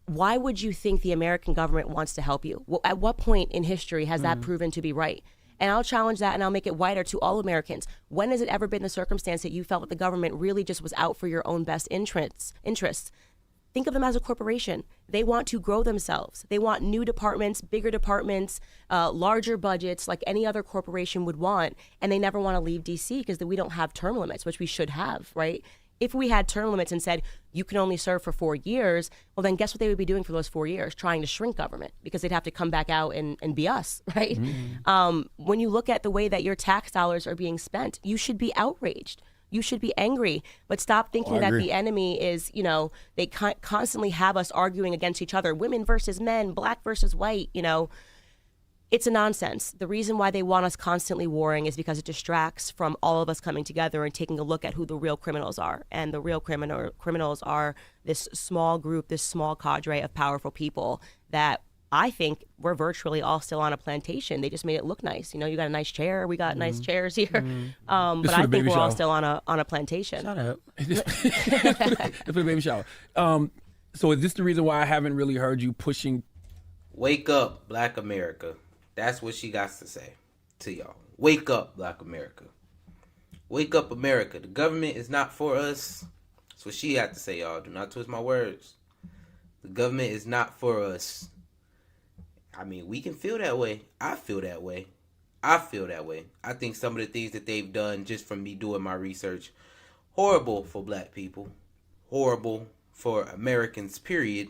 I: Why would you think the American government wants to help you? Well, at what point in history has that proven to be right? And I'll challenge that, and I'll make it wider to all Americans. When has it ever been the circumstance that you felt that the government really just was out for your own best interests? Think of them as a corporation. They want to grow themselves. They want new departments, bigger departments, larger budgets, like any other corporation would want. And they never want to leave DC because we don't have term limits, which we should have, right? If we had term limits and said you can only serve for 4 years, well, then guess what they would be doing for those 4 years? Trying to shrink government, because they'd have to come back out and be us, right? When you look at the way that your tax dollars are being spent, you should be outraged. you should be angry. But stop thinking that
D: agree.
I: the enemy is, you know, they constantly have us arguing against each other, women versus men, black versus white, you know. It's a nonsense. The reason why they want us constantly warring is because it distracts from all of us coming together and taking a look at who the real criminals are. And the real criminals are this small group, this small cadre of powerful people that I think we're virtually all still on a plantation. They just made it look nice. You know, you got a nice chair. We got nice chairs here. But I think we're all still on a plantation.
D: Shut up. It's for the baby shower. So is this the reason why I haven't really heard you pushing?
A: Wake up, Black America. That's what she got to say to y'all. Wake up, Black America. Wake up, America. The government is not for us. That's what she had to say, y'all. Do not twist my words. The government is not for us. I mean, we can feel that way. I feel that way. I feel that way. I think some of the things that they've done, just from me doing my research, horrible for black people. Horrible for Americans, period.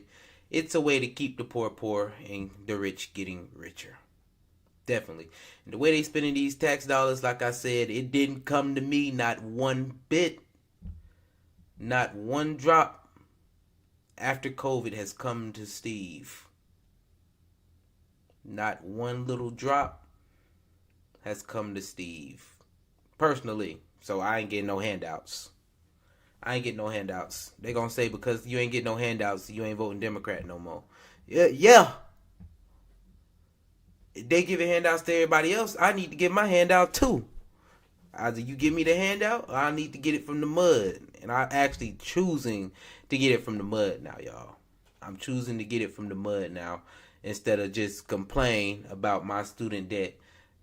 A: It's a way to keep the poor poor and the rich getting richer. Definitely. And the way they spending these tax dollars, like I said, it didn't come to me, not one bit. Not one drop after COVID has come to Steve. Not one little drop has come to Steve. Personally. So I ain't getting no handouts. I ain't getting no handouts. They gonna say because you ain't getting no handouts, you ain't voting Democrat no more. Yeah. If they giving handouts to everybody else, I need to get my handout too. Either you give me the handout, or I need to get it from the mud. And I'm actually choosing to get it from the mud now, y'all. I'm choosing to get it from the mud now, instead of just complain about my student debt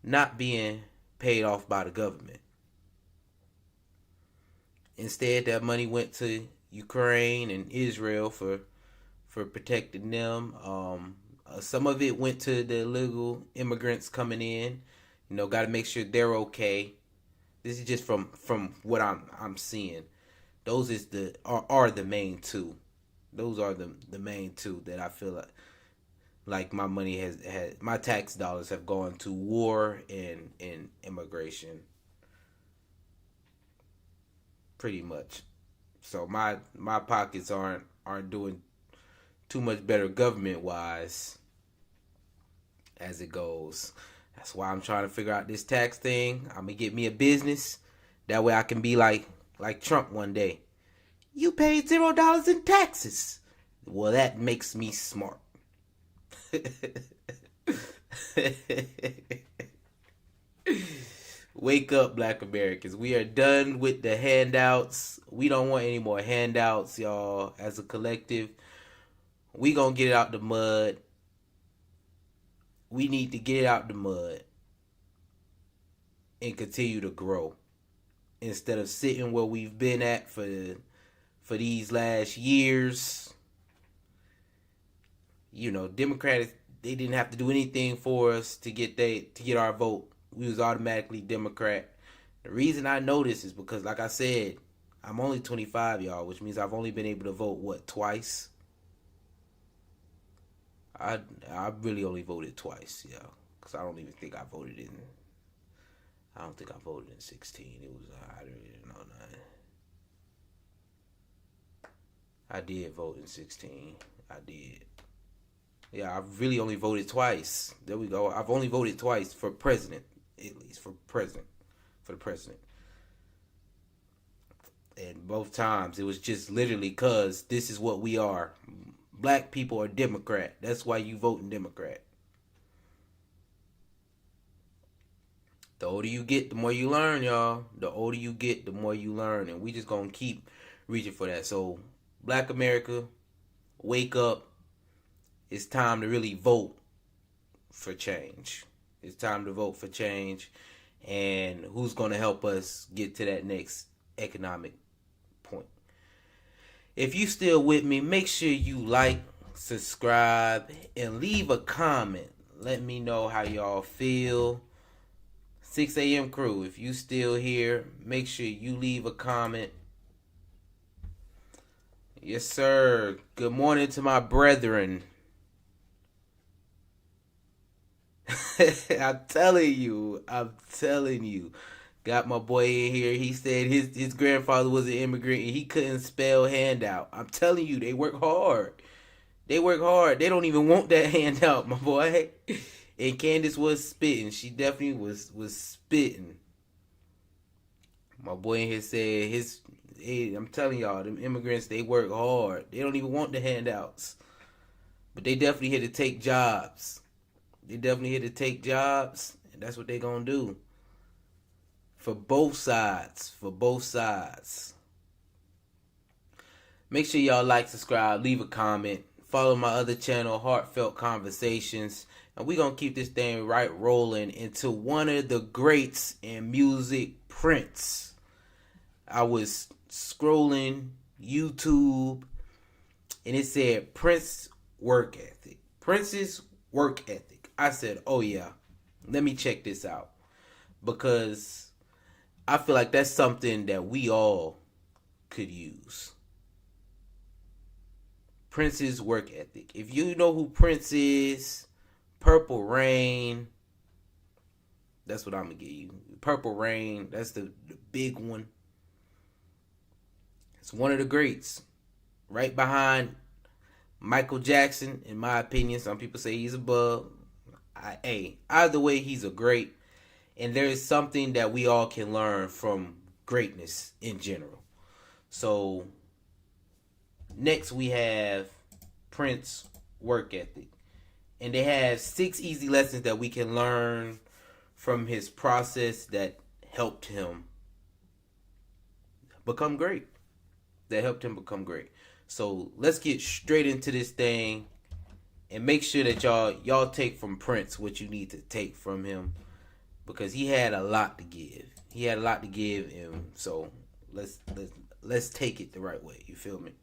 A: not being paid off by the government. Instead, that money went to Ukraine and Israel for protecting them. Some of it went to the illegal immigrants coming in. You know, got to make sure they're okay. This is just from what I'm seeing. Those are the main two. Those are the main two that I feel like my money has my tax dollars have gone to war and immigration. Pretty much. So my pockets aren't doing too much better government wise as it goes. That's why I'm trying to figure out this tax thing. I'm gonna get me a business. That way I can be like Trump one day. You paid $0 in taxes. Well, that makes me smart. Wake up, Black Americans. We are done with the handouts. We don't want any more handouts, y'all. As a collective, we gonna get it out the mud. We need to get it out the mud and continue to grow instead of sitting where we've been at for these last years. You know, Democrats, they didn't have to do anything for us to get our vote. We was automatically Democrat. The reason I know this is because, like I said, I'm only 25, y'all, which means I've only been able to vote, twice? I really only voted twice, yeah. Because I don't think I voted in 16. It was, I really didn't know nothing. I did vote in 16. I did. Yeah, I really only voted twice. There we go. I've only voted twice for president, at least for the president. And both times it was just literally because this is what we are. Black people are Democrat. That's why you voting Democrat. The older you get, the more you learn, y'all. The older you get, the more you learn. And we just gonna keep reaching for that. So, Black America, wake up. It's time to really vote for change. It's time to vote for change. And who's gonna help us get to that next economic point? If you still with me, make sure you like, subscribe, and leave a comment. Let me know how y'all feel. 6 a.m. crew, if you still here, make sure you leave a comment. Yes, sir. Good morning to my brethren. I'm telling you. Got my boy in here. He said his grandfather was an immigrant and he couldn't spell handout. I'm telling you, they work hard. They work hard. They don't even want that handout, my boy. And Candice was spitting. She definitely was spitting. My boy in here said hey, I'm telling y'all, them immigrants, they work hard. They don't even want the handouts. But they definitely here to take jobs. They definitely here to take jobs. And that's what they gonna do. For both sides. For both sides. Make sure y'all like, subscribe, leave a comment. Follow my other channel, Hartfelt Conversations. And we're going to keep this thing right rolling into one of the greats in music, Prince. I was scrolling YouTube and it said Prince work ethic. Prince's work ethic. I said, oh yeah, let me check this out. Because I feel like that's something that we all could use. Prince's work ethic. If you know who Prince is, Purple Rain, that's what I'm going to give you. Purple Rain, that's the big one. It's one of the greats. Right behind Michael Jackson, in my opinion. Some people say he's above. Either way, he's a great. And there is something that we all can learn from greatness in general. So, next we have Prince work ethic. And they have 6 easy lessons that we can learn from his process that helped him become great. So let's get straight into this thing and make sure that y'all take from Prince what you need to take from him, because he had a lot to give. And so let's take it the right way. You feel me?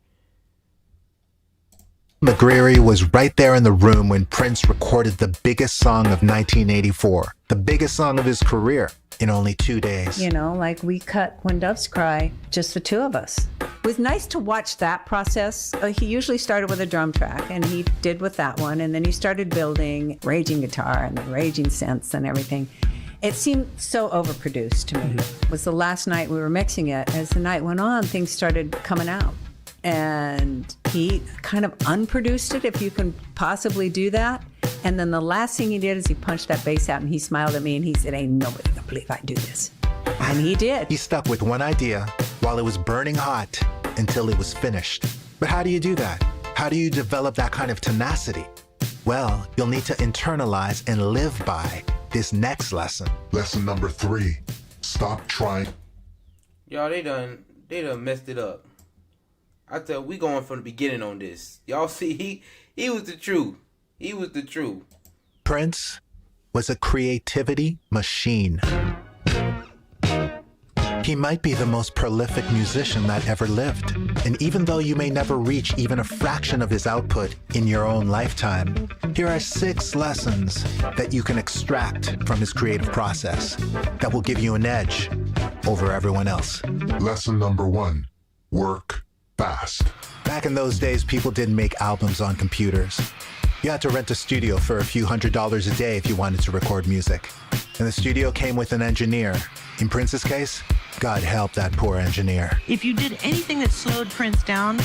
K: McGreary was right there in the room when Prince recorded the biggest song of 1984, the biggest song of his career, in only 2 days.
L: You know, like we cut When Doves Cry, just the two of us. It was nice to watch that process. He usually started with a drum track, and he did with that one, and then he started building raging guitar and then raging synths and everything. It seemed so overproduced to me. It was the last night we were mixing it. As the night went on, things started coming out. And he kind of unproduced it, if you can possibly do that. And then the last thing he did is he punched that bass out and he smiled at me and he said, ain't nobody gonna believe I do this. And he did.
K: He stuck with one idea while it was burning hot until it was finished. But how do you do that? How do you develop that kind of tenacity? Well, you'll need to internalize and live by this next lesson.
M: Lesson number 3, stop trying.
A: Y'all, they done messed it up. I tell you, we going from the beginning on this. Y'all see, he was the truth. He was the truth.
K: Prince was a creativity machine. He might be the most prolific musician that ever lived. And even though you may never reach even a fraction of his output in your own lifetime, here are 6 lessons that you can extract from his creative process that will give you an edge over everyone else.
M: Lesson number 1, work fast.
K: Back in those days, people didn't make albums on computers. You had to rent a studio for a few $100s a day if you wanted to record music. And the studio came with an engineer. In Prince's case, God help that poor engineer.
N: If you did anything that slowed Prince down,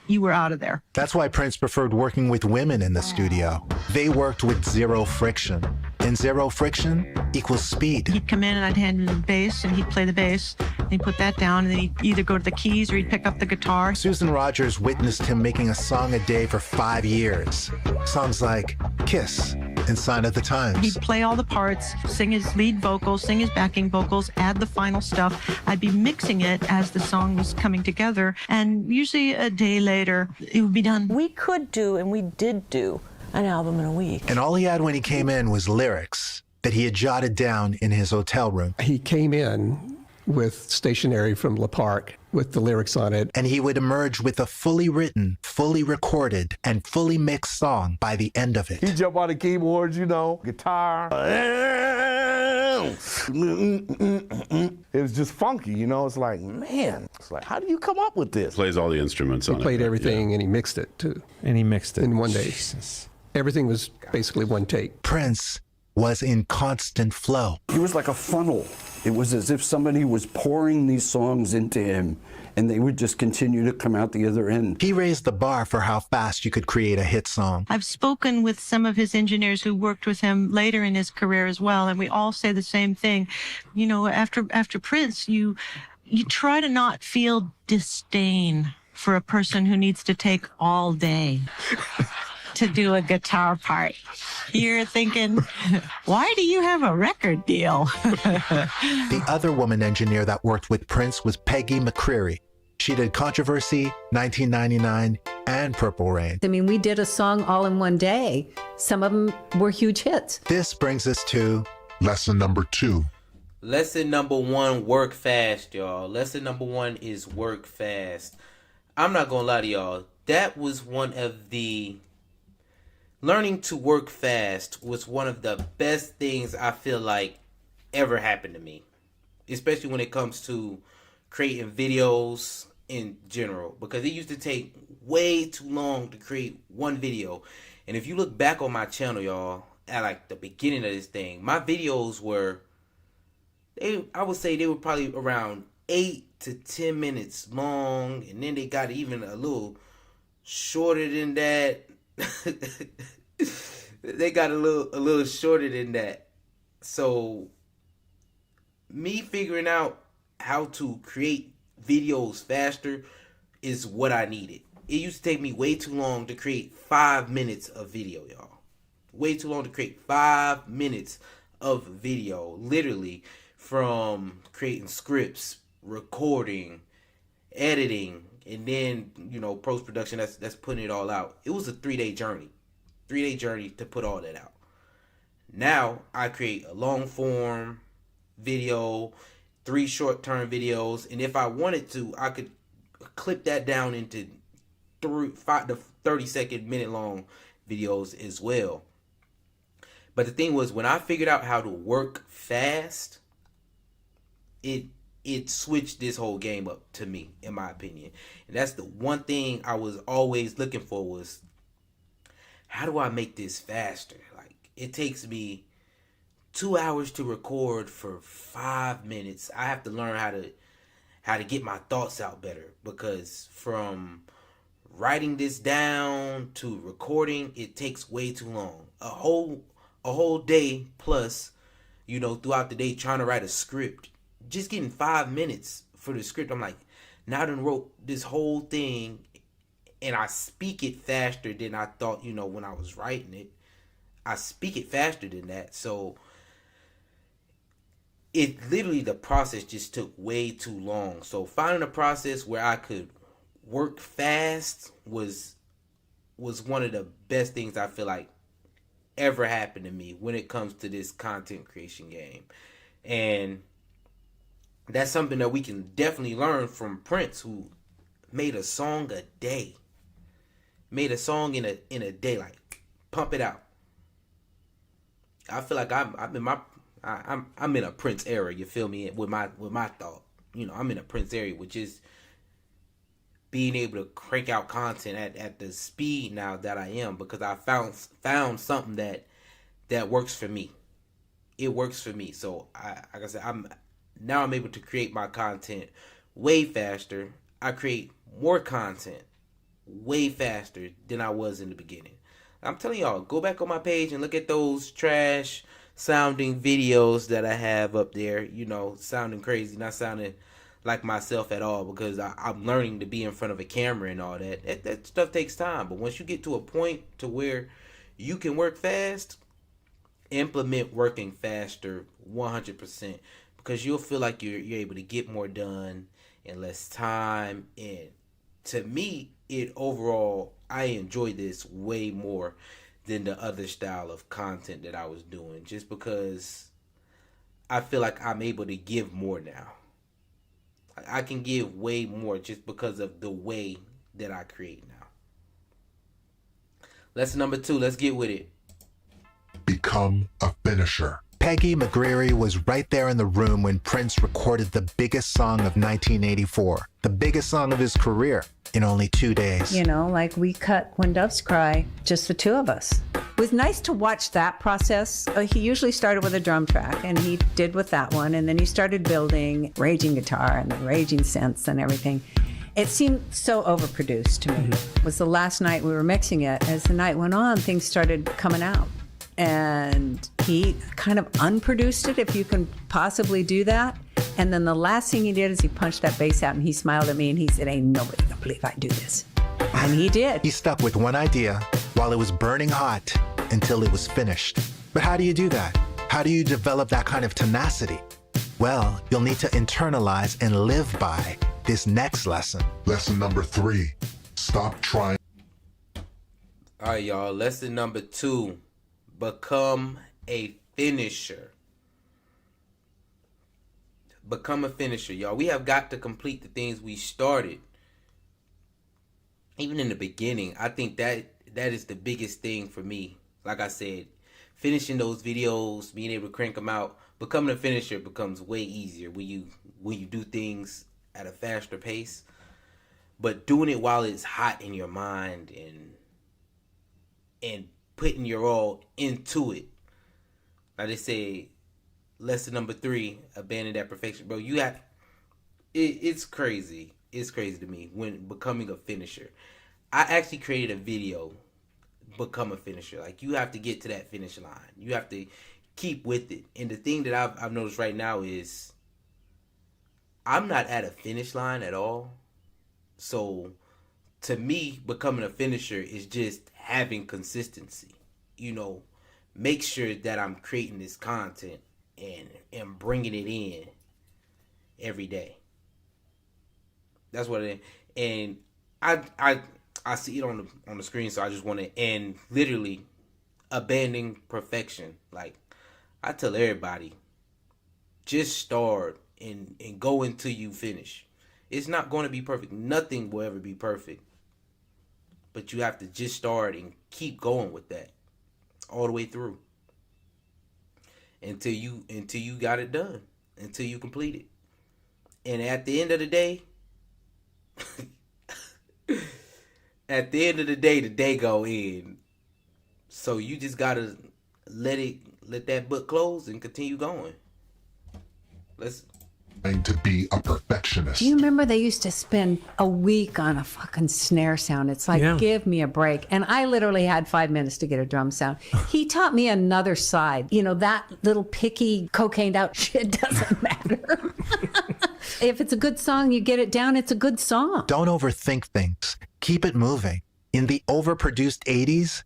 N: you were out of there.
K: That's why Prince preferred working with women in the studio. They worked with 0 friction. And 0 friction equals speed.
N: He'd come in and I'd hand him the bass and he'd play the bass. And he'd put that down and then he'd either go to the keys or he'd pick up the guitar.
K: Susan Rogers witnessed him making a song a day for 5 years. Songs like Kiss and Sign of the Times.
N: He'd play all the parts, sing his lead vocals, sing his backing vocals, add the final stuff. I'd be mixing it as the song was coming together. And usually a day later, it would be done.
O: We could do, and we did do, an album in a week.
K: And all he had when he came in was lyrics that he had jotted down in his hotel room.
P: He came in with stationery from La Park with the lyrics on it.
K: And he would emerge with a fully written, fully recorded, and fully mixed song by the end of it.
Q: He'd jump on the keyboards, guitar. It was just funky, It's like, man, how do you come up with this?
R: Plays all the instruments on it.
P: He played everything and he mixed it too.
S: And he mixed it.
P: In one day.
S: Jesus.
P: Everything was basically one take.
K: Prince was in constant flow.
R: He was like a funnel. It was as if somebody was pouring these songs into him, and they would just continue to come out the other end.
K: He raised the bar for how fast you could create a hit song.
N: I've spoken with some of his engineers who worked with him later in his career as well, and we all say the same thing. You know, after Prince, you try to not feel disdain for a person who needs to take all day to do a guitar part. You're thinking, why do you have a record deal?
K: The other woman engineer that worked with Prince was Peggy McCreary. She did Controversy, 1999, and Purple Rain.
L: I mean, we did a song all in one day. Some of them were huge hits.
K: This brings us to
M: lesson number 2.
A: Lesson number 1, work fast, y'all. Lesson number 1 is work fast. I'm not gonna lie to y'all. That was one of the... Learning to work fast was one of the best things I feel like ever happened to me. Especially when it comes to creating videos in general. Because it used to take way too long to create one video. And if you look back on my channel, y'all, at like the beginning of this thing, my videos were... I would say they were probably around 8 to 10 minutes long. And then they got even a little shorter than that. They got a little shorter than that. So me figuring out how to create videos faster is what I needed. It used to take me way too long to create 5 minutes of video, y'all. Way too long to create 5 minutes of video. Literally, from creating scripts, recording, editing, and then, you know, post-production, that's putting it all out. It was a 3-day journey. 3-day journey to put all that out. Now, I create a long-form video, 3 short-term videos, and if I wanted to, I could clip that down into 5 to 30-second, minute-long videos as well. But the thing was, when I figured out how to work fast, it switched this whole game up to me, in my opinion. And that's the one thing I was always looking for was, how do I make this faster? Like, it takes me 2 hours to record for 5 minutes. I have to learn how to get my thoughts out better, because from writing this down to recording, it takes way too long. A whole day plus, you know, throughout the day trying to write a script. Just getting 5 minutes for the script, I'm like, now I done wrote this whole thing, and I speak it faster than I thought, you know, when I was writing it. I speak it faster than that. So it literally, the process just took way too long. So finding a process where I could work fast was one of the best things I feel like ever happened to me when it comes to this content creation game. And that's something that we can definitely learn from Prince, who made a song a day. Made a song in a day, like pump it out. I feel like I'm in a Prince era. You feel me? With my thought, you know, I'm in a Prince era, which is being able to crank out content at the speed now that I am, because I found something that works for me. It works for me. So like I said, I'm able to create my content way faster. I create more content way faster than I was in the beginning. I'm telling y'all, go back on my page and look at those trash sounding videos that I have up there, you know, sounding crazy, not sounding like myself at all, because I'm learning to be in front of a camera and all that. That stuff takes time. But once you get to a point to where you can work fast, implement working faster 100%, because you'll feel like you're able to get more done in less time. And to me, I enjoy this way more than the other style of content that I was doing, just because I feel like I'm able to give more now. I can give way more just because of the way that I create now. Lesson number 2, let's get with it.
M: Become a finisher.
K: Peggy McCreary was right there in the room when Prince recorded the biggest song of 1984, the biggest song of his career, in only 2 days.
L: You know, like we cut When Doves Cry, just the two of us. It was nice to watch that process. He usually started with a drum track, and he did with that one, and then he started building raging guitar and the raging synths and everything. It seemed so overproduced to me. It was the last night we were mixing it. As the night went on, things started coming out. And he kind of unproduced it, if you can possibly do that. And then the last thing he did is he punched that bass out, and he smiled at me, and he said, "Ain't nobody gonna believe I do this." And he did.
K: He stuck with one idea while it was burning hot until it was finished. But how do you do that? How do you develop that kind of tenacity? Well, you'll need to internalize and live by this next lesson.
M: Lesson number 3, stop trying.
A: All right, y'all. Lesson number 2, become a finisher. Become a finisher, y'all. We have got to complete the things we started. Even in the beginning, I think that is the biggest thing for me. Like I said, finishing those videos, being able to crank them out, becoming a finisher becomes way easier when you do things at a faster pace. But doing it while it's hot in your mind and putting your all into it. Like they say, lesson number 3, abandon that perfection. Bro, you have it's crazy. It's crazy to me when becoming a finisher. I actually created a video, become a finisher. Like, you have to get to that finish line. You have to keep with it. And the thing that I've noticed right now is I'm not at a finish line at all. So to me, becoming a finisher is just having consistency. You know, make sure that I'm creating this content and bringing it in every day. That's what it is. And I see it on the screen, so I just want to end literally abandoning perfection. Like, I tell everybody, just start and go until you finish. It's not going to be perfect. Nothing will ever be perfect. But you have to just start and keep going with that all the way through until you got it done, until you complete it. And at the end of the day, the day go in. So you just gotta let that book close and continue going.
M: To be a perfectionist.
L: Do you remember they used to spend a week on a fucking snare sound? It's like, give me a break. And I literally had 5 minutes to get a drum sound. He taught me another side. You know, that little picky, cocained out shit doesn't matter. If it's a good song, you get it down, it's a good song.
K: Don't overthink things. Keep it moving. In the overproduced 80s,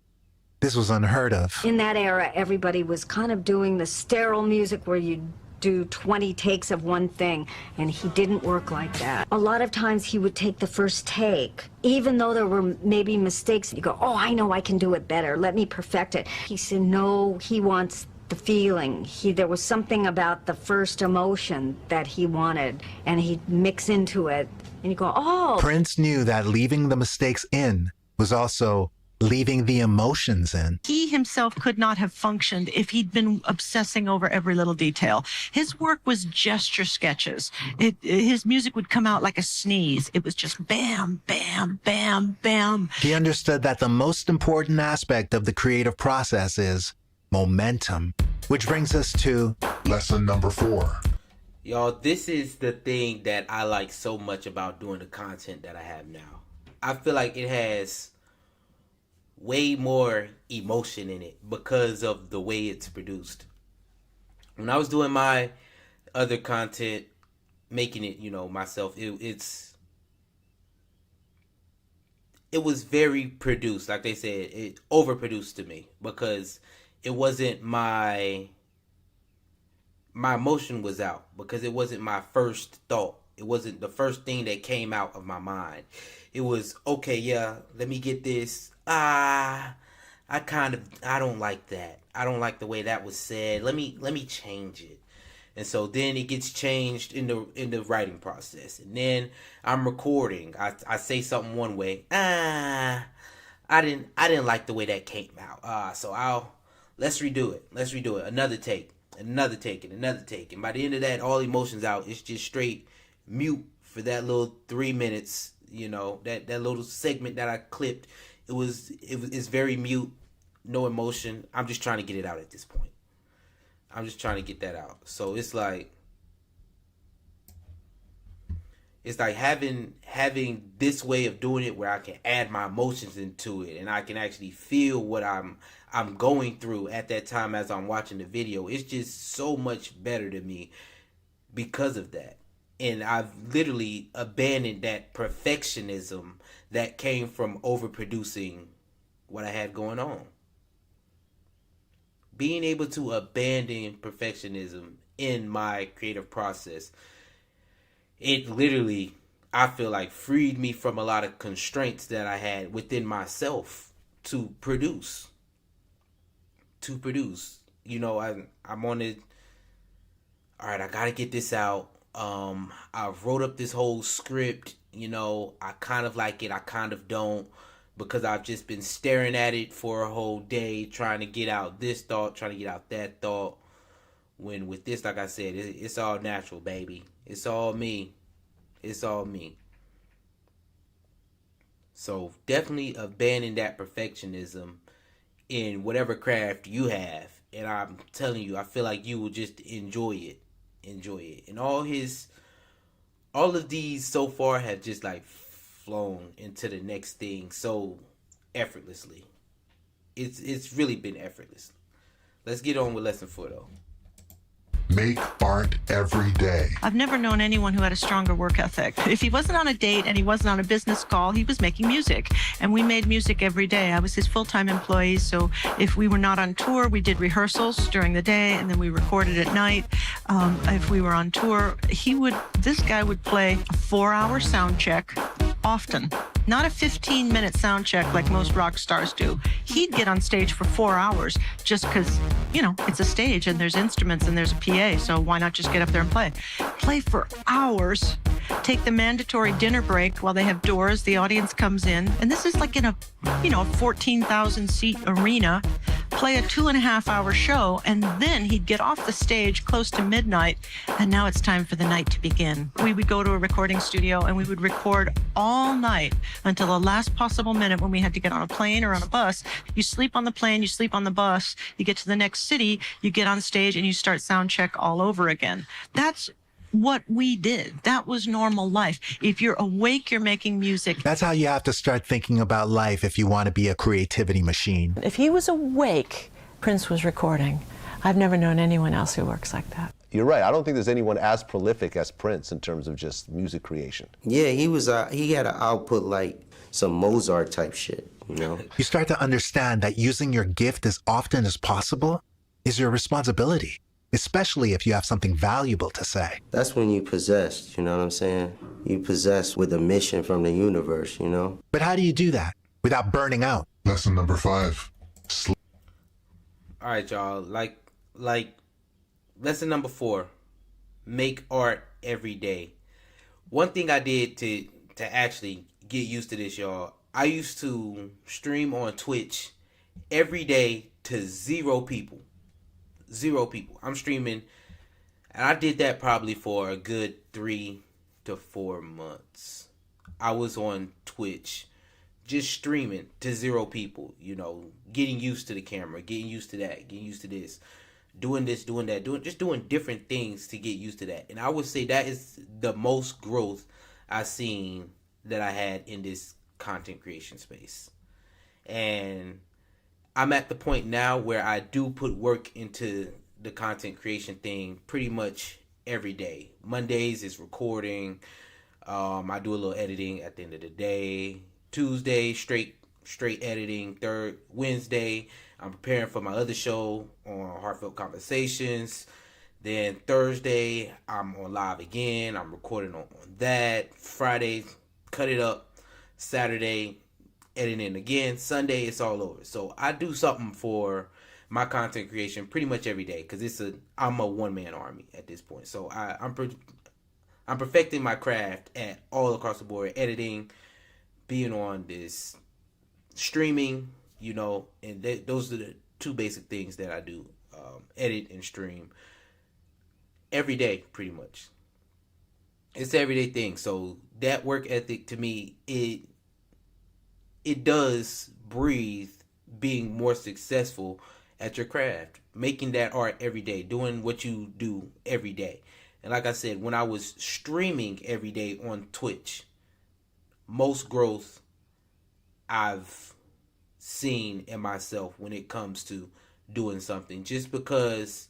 K: this was unheard of.
S: In that era, everybody was kind of doing the sterile music where you do 20 takes of one thing, and he didn't work like that. A lot of times he would take the first take, even though there were maybe mistakes. You go, oh, I know I can do it better. Let me perfect it. He said, no, he wants the feeling. There was something about the first emotion that he wanted, and he'd mix into it, and you go, oh.
K: Prince knew that leaving the mistakes in was also leaving the emotions in.
N: He himself could not have functioned if he'd been obsessing over every little detail. His work was gesture sketches. His music would come out like a sneeze. It was just bam, bam, bam, bam.
K: He understood that the most important aspect of the creative process is momentum, which brings us to
M: lesson number 4.
A: Y'all, this is the thing that I like so much about doing the content that I have now. I feel like it has way more emotion in it because of the way it's produced. When I was doing my other content, making it, myself, it was very produced. Like they said, it overproduced to me because it wasn't my emotion was out, because it wasn't my first thought. It wasn't the first thing that came out of my mind. It was, okay, yeah, let me get this. I don't like that. I don't like the way that was said. Let me change it. And so then it gets changed in the writing process. And then I'm recording. I say something one way. I didn't like the way that came out. So let's redo it. Another take. And by the end of that, all emotions out. It's just straight mute for that little 3 minutes. That little segment that I clipped. It's very mute no emotion. I'm just trying to get it out at this point. I'm just trying to get that out. So it's like having this way of doing it where I can add my emotions into it and I can actually feel what I'm going through at that time as I'm watching the video. It's just so much better to me because of that. And I've literally abandoned that perfectionism that came from overproducing what I had going on. Being able to abandon perfectionism in my creative process, it literally, I feel like, freed me from a lot of constraints that I had within myself to produce. You know, I'm on it. All right, I gotta get this out. I wrote up this whole script. You know, I kind of like it, I kind of don't, because I've just been staring at it for a whole day, trying to get out this thought, trying to get out that thought. When with this, like I said, it's all natural, baby. It's all me. It's all me. So definitely abandon that perfectionism in whatever craft you have. And I'm telling you, I feel like you will just enjoy it. Enjoy it. And all of these so far have just like flown into the next thing so effortlessly. It's really been effortless. Let's get on with lesson 4 though.
M: Make art every day.
N: I've never known anyone who had a stronger work ethic. If he wasn't on a date and he wasn't on a business call, he was making music. And we made music every day. I was his full-time employee, so if we were not on tour, we did rehearsals during the day, and then we recorded at night. If we were on tour, this guy would play a 4-hour sound check often. Not a 15-minute sound check like most rock stars do. He'd get on stage for 4 hours just because, you know, it's a stage and there's instruments and there's a PA, so why not just get up there and play? Play for hours, take the mandatory dinner break while they have doors, the audience comes in, and this is like in a 14,000-seat arena, play a 2.5-hour show, and then he'd get off the stage close to midnight, and now it's time for the night to begin. We would go to a recording studio and we would record all night until the last possible minute when we had to get on a plane or on a bus. You sleep on the plane, you sleep on the bus, you get to the next city, you get on stage and you start sound check all over again. That's what we did. That was normal life. If you're awake, you're making music.
K: That's how you have to start thinking about life if you want to be a creativity machine.
O: If he was awake, Prince was recording. I've never known anyone else who works like that.
T: You're right. I don't think there's anyone as prolific as Prince in terms of just music creation.
U: Yeah, he had an output like some Mozart type shit, you know?
K: You start to understand that using your gift as often as possible is your responsibility, especially if you have something valuable to say.
U: That's when you possessed, you know what I'm saying? You possessed with a mission from the universe, you know?
K: But how do you do that without burning out?
M: Lesson number 5.
A: All right, y'all. Like lesson number 4. Make art every day. One thing I did to actually get used to this, y'all. I used to stream on Twitch every day to 0 people. 0 people. I'm streaming, and I did that probably for a good 3 to 4 months. I was on Twitch just streaming to 0 people, you know, getting used to the camera, getting used to that, getting used to this, doing this, doing that, doing different things to get used to that. And I would say that is the most growth I've seen that I had in this content creation space. And I'm at the point now where I do put work into the content creation thing pretty much every day. Mondays is recording. I do a little editing at the end of the day. Tuesday, straight editing. Wednesday, I'm preparing for my other show on Hartfelt Conversations. Then Thursday, I'm on live again. I'm recording on that. Friday, cut it up. Saturday, editing again. Sunday, it's all over. So I do something for my content creation pretty much every day because I'm a one-man army at this point. So I'm perfecting my craft at all across the board. Editing, being on this streaming, you know, and those are the 2 basic things that I do. Edit and stream every day pretty much. It's an everyday thing. So that work ethic to me, it does breathe being more successful at your craft, making that art every day, doing what you do every day. And like I said, when I was streaming every day on Twitch, most growth I've seen in myself when it comes to doing something, just because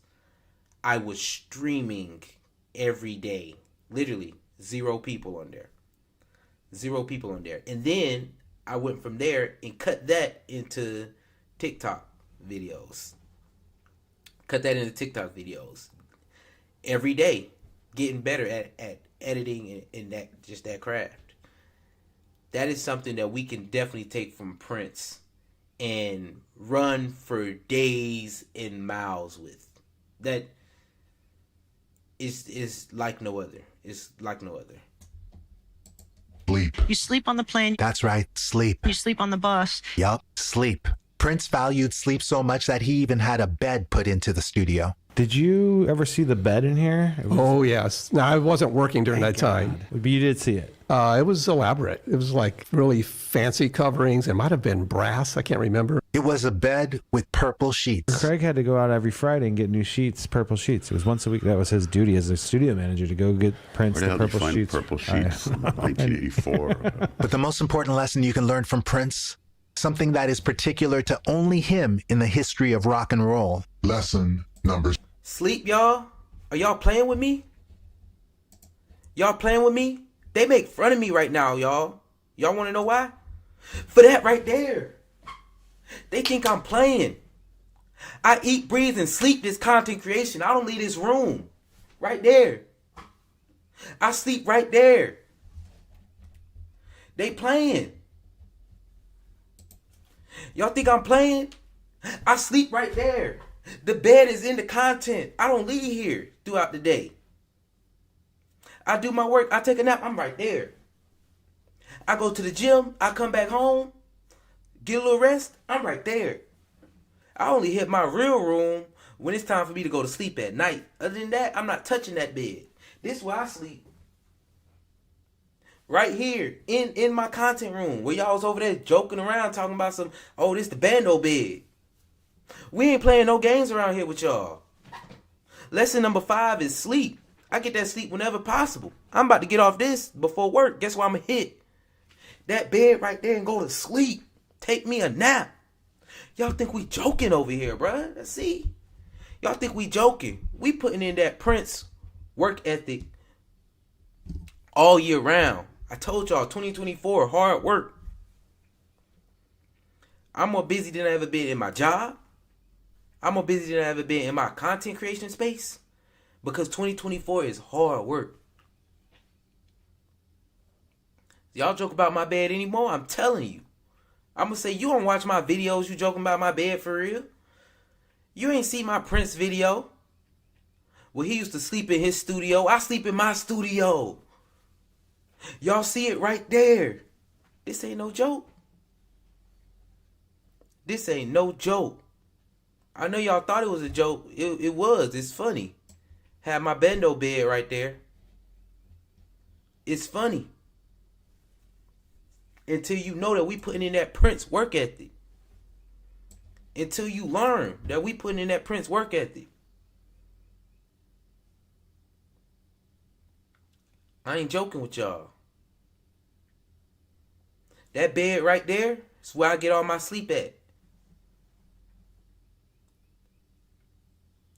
A: I was streaming every day. Literally 0 people on there. 0 people on there. And then I went from there and cut that into TikTok videos. Every day, getting better at editing and that craft. That is something that we can definitely take from Prince and run for days and miles with. That is like no other. It's like no other.
K: Sleep.
N: You sleep on the plane.
K: That's right, sleep.
N: You sleep on the bus.
K: Yup, sleep. Prince valued sleep so much that he even had a bed put into the studio.
B: Did you ever see the bed in here?
P: Oh, yes. No, I wasn't working during that time.
B: But you did see it.
P: It was elaborate. It was like really fancy coverings. It might have been brass. I can't remember.
K: It was a bed with purple sheets.
B: Craig had to go out every Friday and get new sheets, purple sheets. It was once a week. That was his duty as a studio manager, to go get Prince the purple sheets.
M: Purple sheets in 1984.
K: But the most important lesson you can learn from Prince, something that is particular to only him in the history of rock and roll.
M: Lesson number.
A: Sleep, y'all? Are y'all playing with me? Y'all playing with me? They make fun of me right now, y'all. Y'all want to know why? For that right there. They think I'm playing. I eat, breathe, and sleep this content creation. I don't leave this room. Right there. I sleep right there. They playing. Y'all think I'm playing? I sleep right there. The bed is in the content. I don't leave here throughout the day. I do my work. I take a nap. I'm right there. I go to the gym. I come back home. Get a little rest. I'm right there. I only hit my real room when it's time for me to go to sleep at night. Other than that, I'm not touching that bed. This is where I sleep. Right here in my content room, where y'all was over there joking around talking about some, oh, this the bando bed. We ain't playing no games around here with y'all. Lesson number 5 is sleep. I get that sleep whenever possible. I'm about to get off this before work. Guess where I'm going to hit? That bed right there and go to sleep. Take me a nap. Y'all think we joking over here, bruh. See? Y'all think we joking. We putting in that Prince work ethic all year round. I told y'all, 2024, hard work. I'm more busy than I ever been in my job. I'm more busy than I ever been in my content creation space. Because 2024 is hard work. Y'all joke about my bed anymore? I'm telling you. I'm going to say, you don't watch my videos, you joking about my bed for real? You ain't see my Prince video where he used to sleep in his studio. I sleep in my studio. Y'all see it right there. This ain't no joke. This ain't no joke. I know y'all thought it was a joke. It was. It's funny. Have my bando bed right there. It's funny. Until you know that we putting in that Prince work ethic. Until you learn that we putting in that Prince work ethic. I ain't joking with y'all. That bed right there is where I get all my sleep at.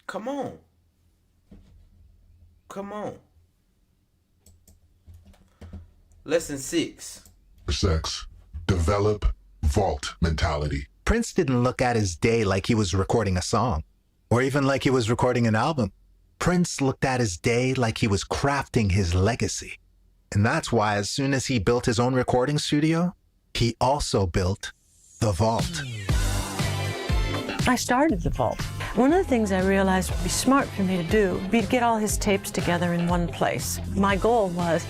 A: Come on. Come on. Lesson 6.
M: Sex. Develop vault mentality.
K: Prince didn't look at his day like he was recording a song, or even like he was recording an album. Prince looked at his day like he was crafting his legacy. And that's why as soon as he built his own recording studio, he also built the vault.
O: I started the vault. One of the things I realized would be smart for me to do would be to get all his tapes together in one place. My goal was,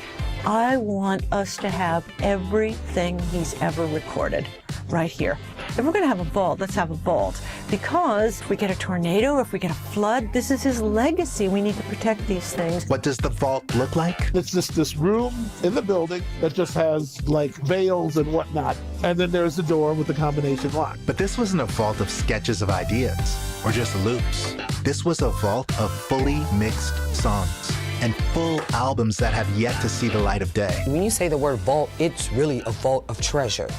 O: I want us to have everything he's ever recorded. right here. If we're going to have a vault, let's have a vault. Because if we get a tornado, if we get a flood, this is his legacy. We need to protect these things.
K: What does the vault look like?
C: It's just this room in the building that just has like veils and whatnot. And then there's the door with the combination lock.
K: But this wasn't a vault of sketches of ideas or just loops. This was a vault of fully mixed songs and full albums that have yet to see the light of day.
V: When you say the word vault, it's really a vault of treasure.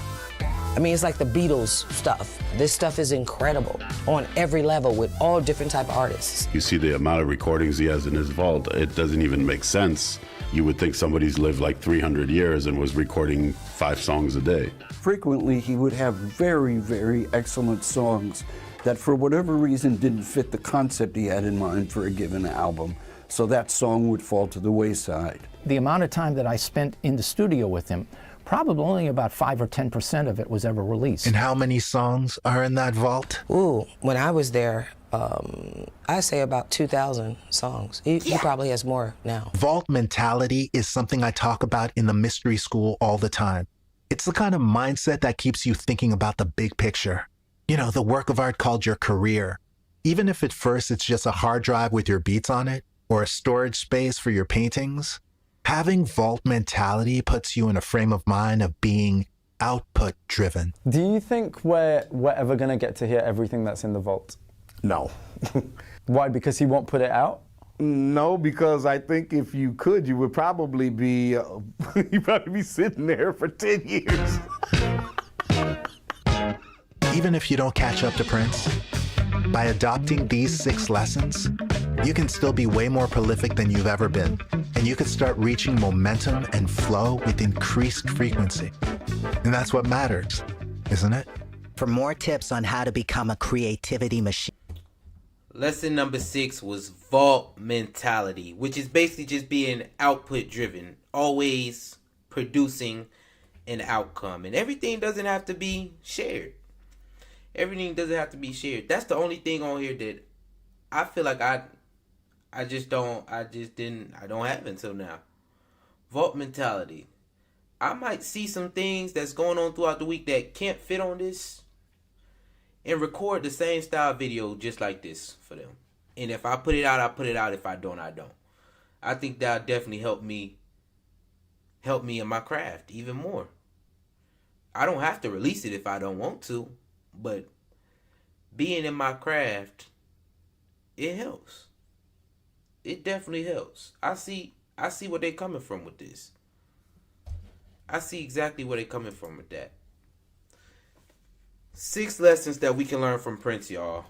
V: I mean, it's like the Beatles stuff. This stuff is incredible on every level with all different type of artists.
W: You see the amount of recordings he has in his vault, it doesn't even make sense. You would think somebody's lived like 300 years and was recording 5 songs a day.
R: Frequently, he would have very, very excellent songs that for whatever reason didn't fit the concept he had in mind for a given album. So that song would fall to the wayside.
X: The amount of time that I spent in the studio with him, probably only about 5 or 10% of it was ever released.
K: And how many songs are in that vault?
V: Ooh, when I was there, I say about 2,000 songs. He probably has more now.
K: Vault mentality is something I talk about in the mystery school all the time. It's the kind of mindset that keeps you thinking about the big picture. You know, the work of art called your career. Even if at first it's just a hard drive with your beats on it, or a storage space for your paintings, having vault mentality puts you in a frame of mind of being output driven.
Y: Do you think we're ever going to get to hear everything that's in the vault?
C: No.
Y: Why? Because he won't put it out?
C: No, because I think if you could, you would probably be you'd probably be sitting there for 10 years.
K: Even if you don't catch up to Prince, by adopting these 6 lessons, you can still be way more prolific than you've ever been. And you can start reaching momentum and flow with increased frequency. And that's what matters, isn't it?
Z: For more tips on how to become a creativity machine.
A: Lesson number 6 was vault mentality, which is basically just being output driven, always producing an outcome. And everything doesn't have to be shared. Everything doesn't have to be shared. That's the only thing on here that I feel like I don't have until now. Vault mentality. I might see some things that's going on throughout the week that can't fit on this and record the same style video just like this for them. And if I put it out, I put it out. If I don't, I don't. I think that'll definitely help me in my craft even more. I don't have to release it if I don't want to, but being in my craft, it helps. It definitely helps. I see where they're coming from with this. I see exactly where they're coming from with that. 6 lessons that we can learn from Prince, y'all.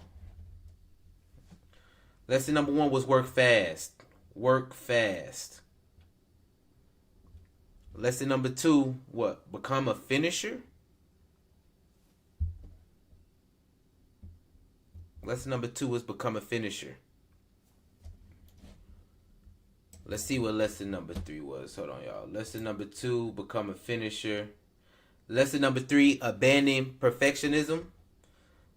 A: Lesson number 1 was work fast. Work fast. Lesson number 2, what? Become a finisher. Lesson number 2 was become a finisher. Let's see what lesson number 3 was. Hold on, y'all. Lesson number 2, become a finisher. Lesson number 3, abandon perfectionism.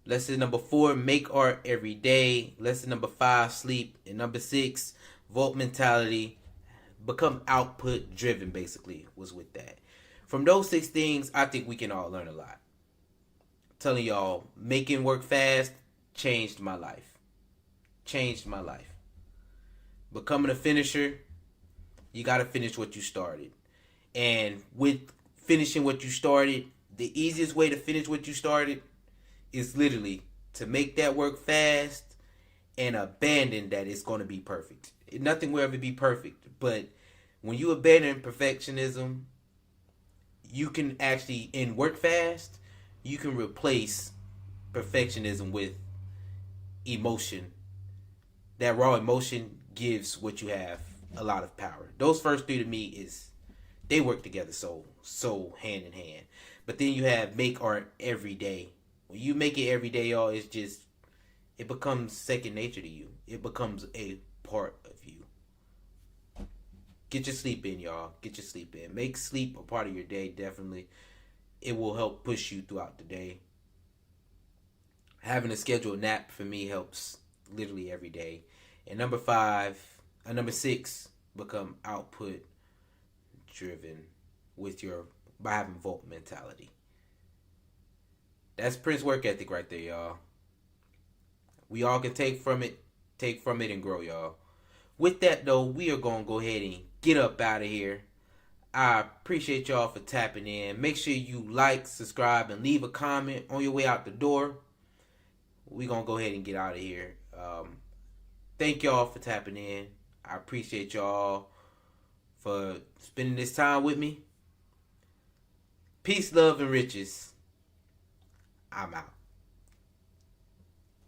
A: Lesson number 4, make art every day. Lesson number 5, sleep. And number 6, vault mentality. Become output driven, basically, was with that. From those 6 things, I think we can all learn a lot. I'm telling y'all, making work fast changed my life. Changed my life. Becoming a finisher, you got to finish what you started. And with finishing what you started, the easiest way to finish what you started is literally to make that work fast and abandon that it's going to be perfect. Nothing will ever be perfect. But when you abandon perfectionism, you can actually, in work fast, you can replace perfectionism with emotion. That raw emotion gives what you have a lot of power. Those first 3 to me they work together so hand in hand. But then you have make art every day. When you make it every day, y'all, it becomes second nature to you. It becomes a part of you. Get your sleep in, y'all. Get your sleep in. Make sleep a part of your day, definitely. It will help push you throughout the day. Having a scheduled nap for me helps literally every day. And number 6, become output driven by having vault mentality. That's Prince work ethic right there, y'all. We all can take from it and grow, y'all. With that, though, we are going to go ahead and get up out of here. I appreciate y'all for tapping in. Make sure you like, subscribe, and leave a comment on your way out the door. We're going to go ahead and get out of here. Thank y'all for tapping in. I appreciate y'all for spending this time with me. Peace, love, and riches. I'm out.